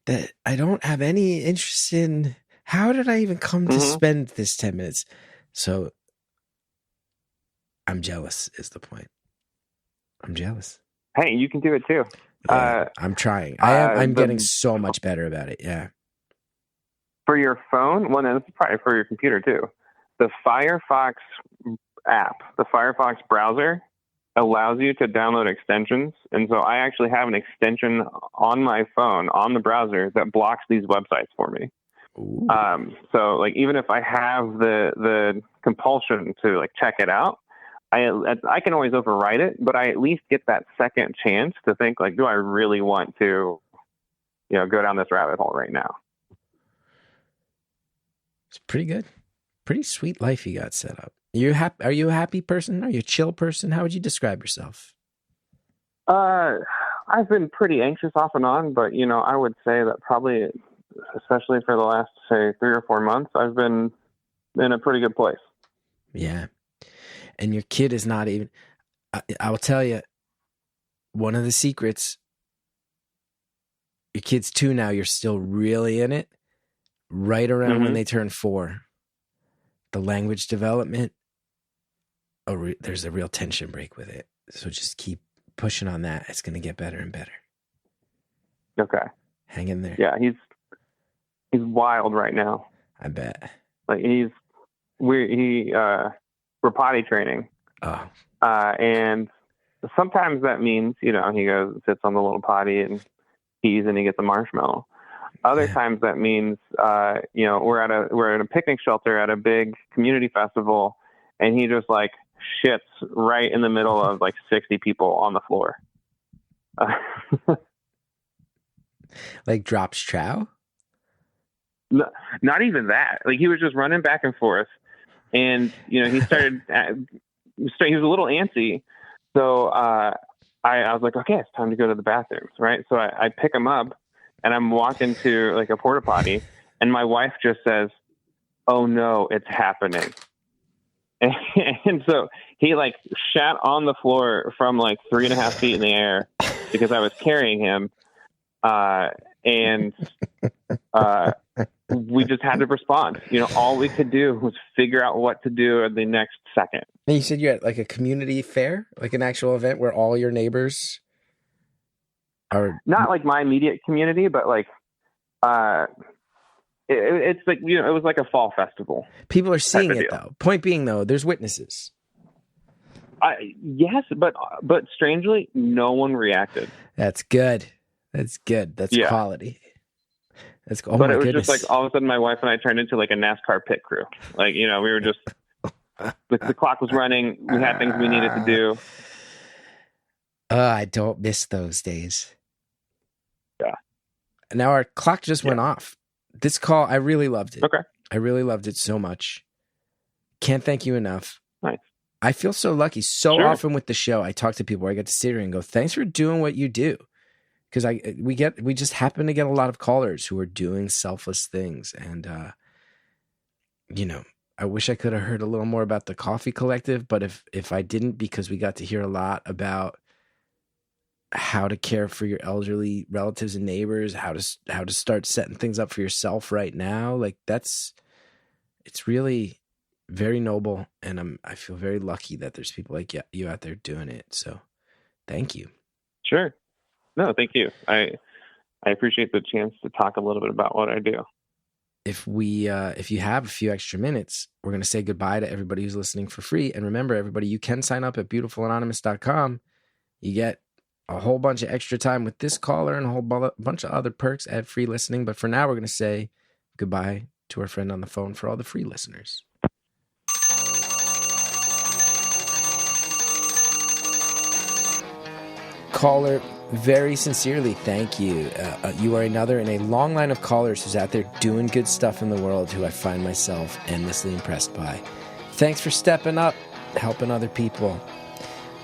that I don't have any interest in? How did I even come to spend this 10 minutes? So I'm jealous is the point. I'm jealous. Hey, you can do it too. Yeah, I'm trying. I'm getting so much better about it. Yeah. For your phone, well, no, this is probably for your computer too. The Firefox app, the Firefox browser, allows you to download extensions. And so I actually have an extension on my phone, on the browser, that blocks these websites for me. So like, even if I have the compulsion to like check it out, I can always override it, but I at least get that second chance to think like, do I really want to, go down this rabbit hole right now? It's pretty good. Pretty sweet life you got set up. Are you a happy person? Are you a chill person? How would you describe yourself? I've been pretty anxious off and on, but I would say that probably, especially for the last, say, 3 or 4 months, I've been in a pretty good place. Yeah. And your kid is not even, I will tell you, one of the secrets, your kid's 2 now, you're still really in it. Right around when they turn 4, the language development, there's a real tension break with it. So just keep pushing on that. It's going to get better and better. Okay. Hang in there. Yeah, he's wild right now. I bet. Like we're potty training. Oh. And sometimes that means, he goes and sits on the little potty and pees and he gets a marshmallow. Other times that means, we're at a picnic shelter at a big community festival, and he just like shits right in the middle of like 60 people on the floor. Like drops trow? No, not even that. Like he was just running back and forth, and he started. He was a little antsy, so I was like, okay, it's time to go to the bathrooms, right? So I pick him up. And I'm walking to like a porta potty, and my wife just says, "Oh no, it's happening!" And so he like shat on the floor from like 3.5 feet in the air because I was carrying him, and we just had to respond. All we could do was figure out what to do in the next second. And you said you're at like a community fair, like an actual event where all your neighbors are not like my immediate community, but like it's like it was like a fall festival. People are seeing it though. Point being though, there's witnesses. Yes, but strangely, no one reacted. That's good. That's quality. That's cool. But it was just like all of a sudden, my wife and I turned into like a NASCAR pit crew. Like we were just the clock was running. We had things we needed to do. I don't miss those days. Yeah. Now our clock just went off. This call, I really loved it. Okay. I really loved it so much. Can't thank you enough. Nice. I feel so lucky. So often with the show, I talk to people where I get to sit here and go, thanks for doing what you do. Because we just happen to get a lot of callers who are doing selfless things. And, I wish I could have heard a little more about the Coffee Collective, but if I didn't, because we got to hear a lot about how to care for your elderly relatives and neighbors, how to start setting things up for yourself right now. Like it's really very noble. And I feel very lucky that there's people like you out there doing it. So thank you. Sure. No, thank you. I appreciate the chance to talk a little bit about what I do. if you have a few extra minutes, we're going to say goodbye to everybody who's listening for free. And remember, everybody, you can sign up at beautifulanonymous.com. You get a whole bunch of extra time with this caller and a whole bunch of other perks at free listening. But for now, we're going to say goodbye to our friend on the phone for all the free listeners. Caller, very sincerely, thank you. You are another in a long line of callers who's out there doing good stuff in the world, who I find myself endlessly impressed by. Thanks for stepping up, helping other people.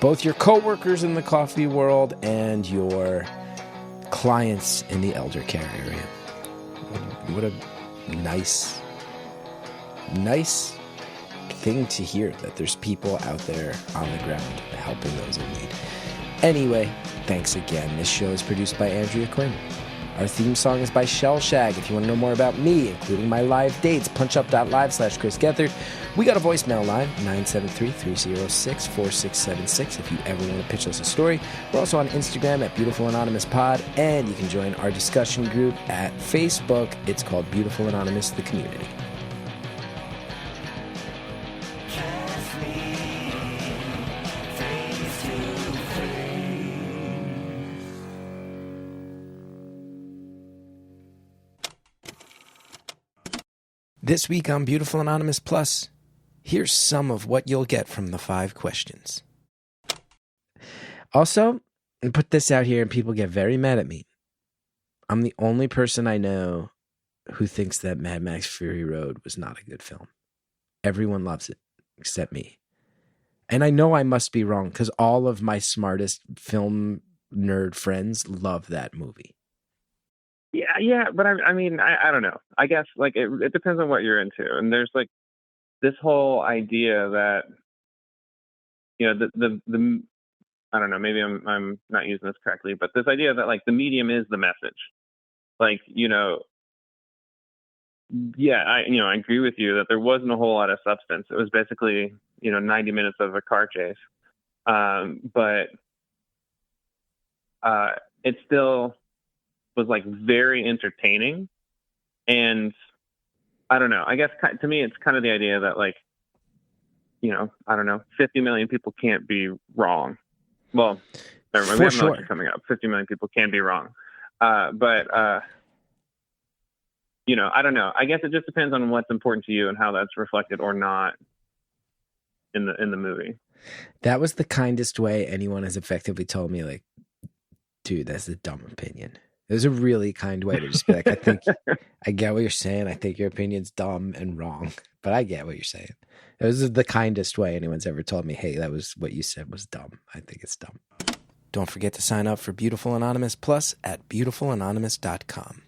Both your coworkers in the coffee world and your clients in the elder care area. What a nice thing to hear, that there's people out there on the ground helping those in need. Anyway, thanks again. This show is produced by Andrea Quinn. Our theme song is by Shell Shag. If you want to know more about me, including my live dates, punchup.live/Chris Gethard. We got a voicemail line, 973-306-4676, if you ever want to pitch us a story. We're also on Instagram at Beautiful Anonymous Pod, and you can join our discussion group at Facebook. It's called Beautiful Anonymous, the Community. This week on Beautiful Anonymous Plus, here's some of what you'll get from the 5 questions. Also, and put this out here and people get very mad at me, I'm the only person I know who thinks that Mad Max Fury Road was not a good film. Everyone loves it, except me. And I know I must be wrong, because all of my smartest film nerd friends love that movie. Yeah, but I mean, I don't know. I guess like it depends on what you're into, and there's like this whole idea that, you know, the I don't know, maybe I'm not using this correctly, but this idea that like the medium is the message. Like, you know, yeah, I agree with you that there wasn't a whole lot of substance. It was basically, you know, 90 minutes of a car chase, but it still was like very entertaining. And I don't know, I guess to me it's kind of the idea that, like, you know, I don't know, 50 million people can't be wrong. Well, never mind, we have an election coming up. 50 million people can be wrong, but you know, I don't know, I guess it just depends on what's important to you and how that's reflected or not in the movie. That was the kindest way anyone has effectively told me, like, dude, that's a dumb opinion. It was a really kind way to just be like, I think I get what you're saying. I think your opinion's dumb and wrong, but I get what you're saying. It was the kindest way anyone's ever told me, hey, that was what you said was dumb. I think it's dumb. Don't forget to sign up for Beautiful Anonymous Plus at beautifulanonymous.com.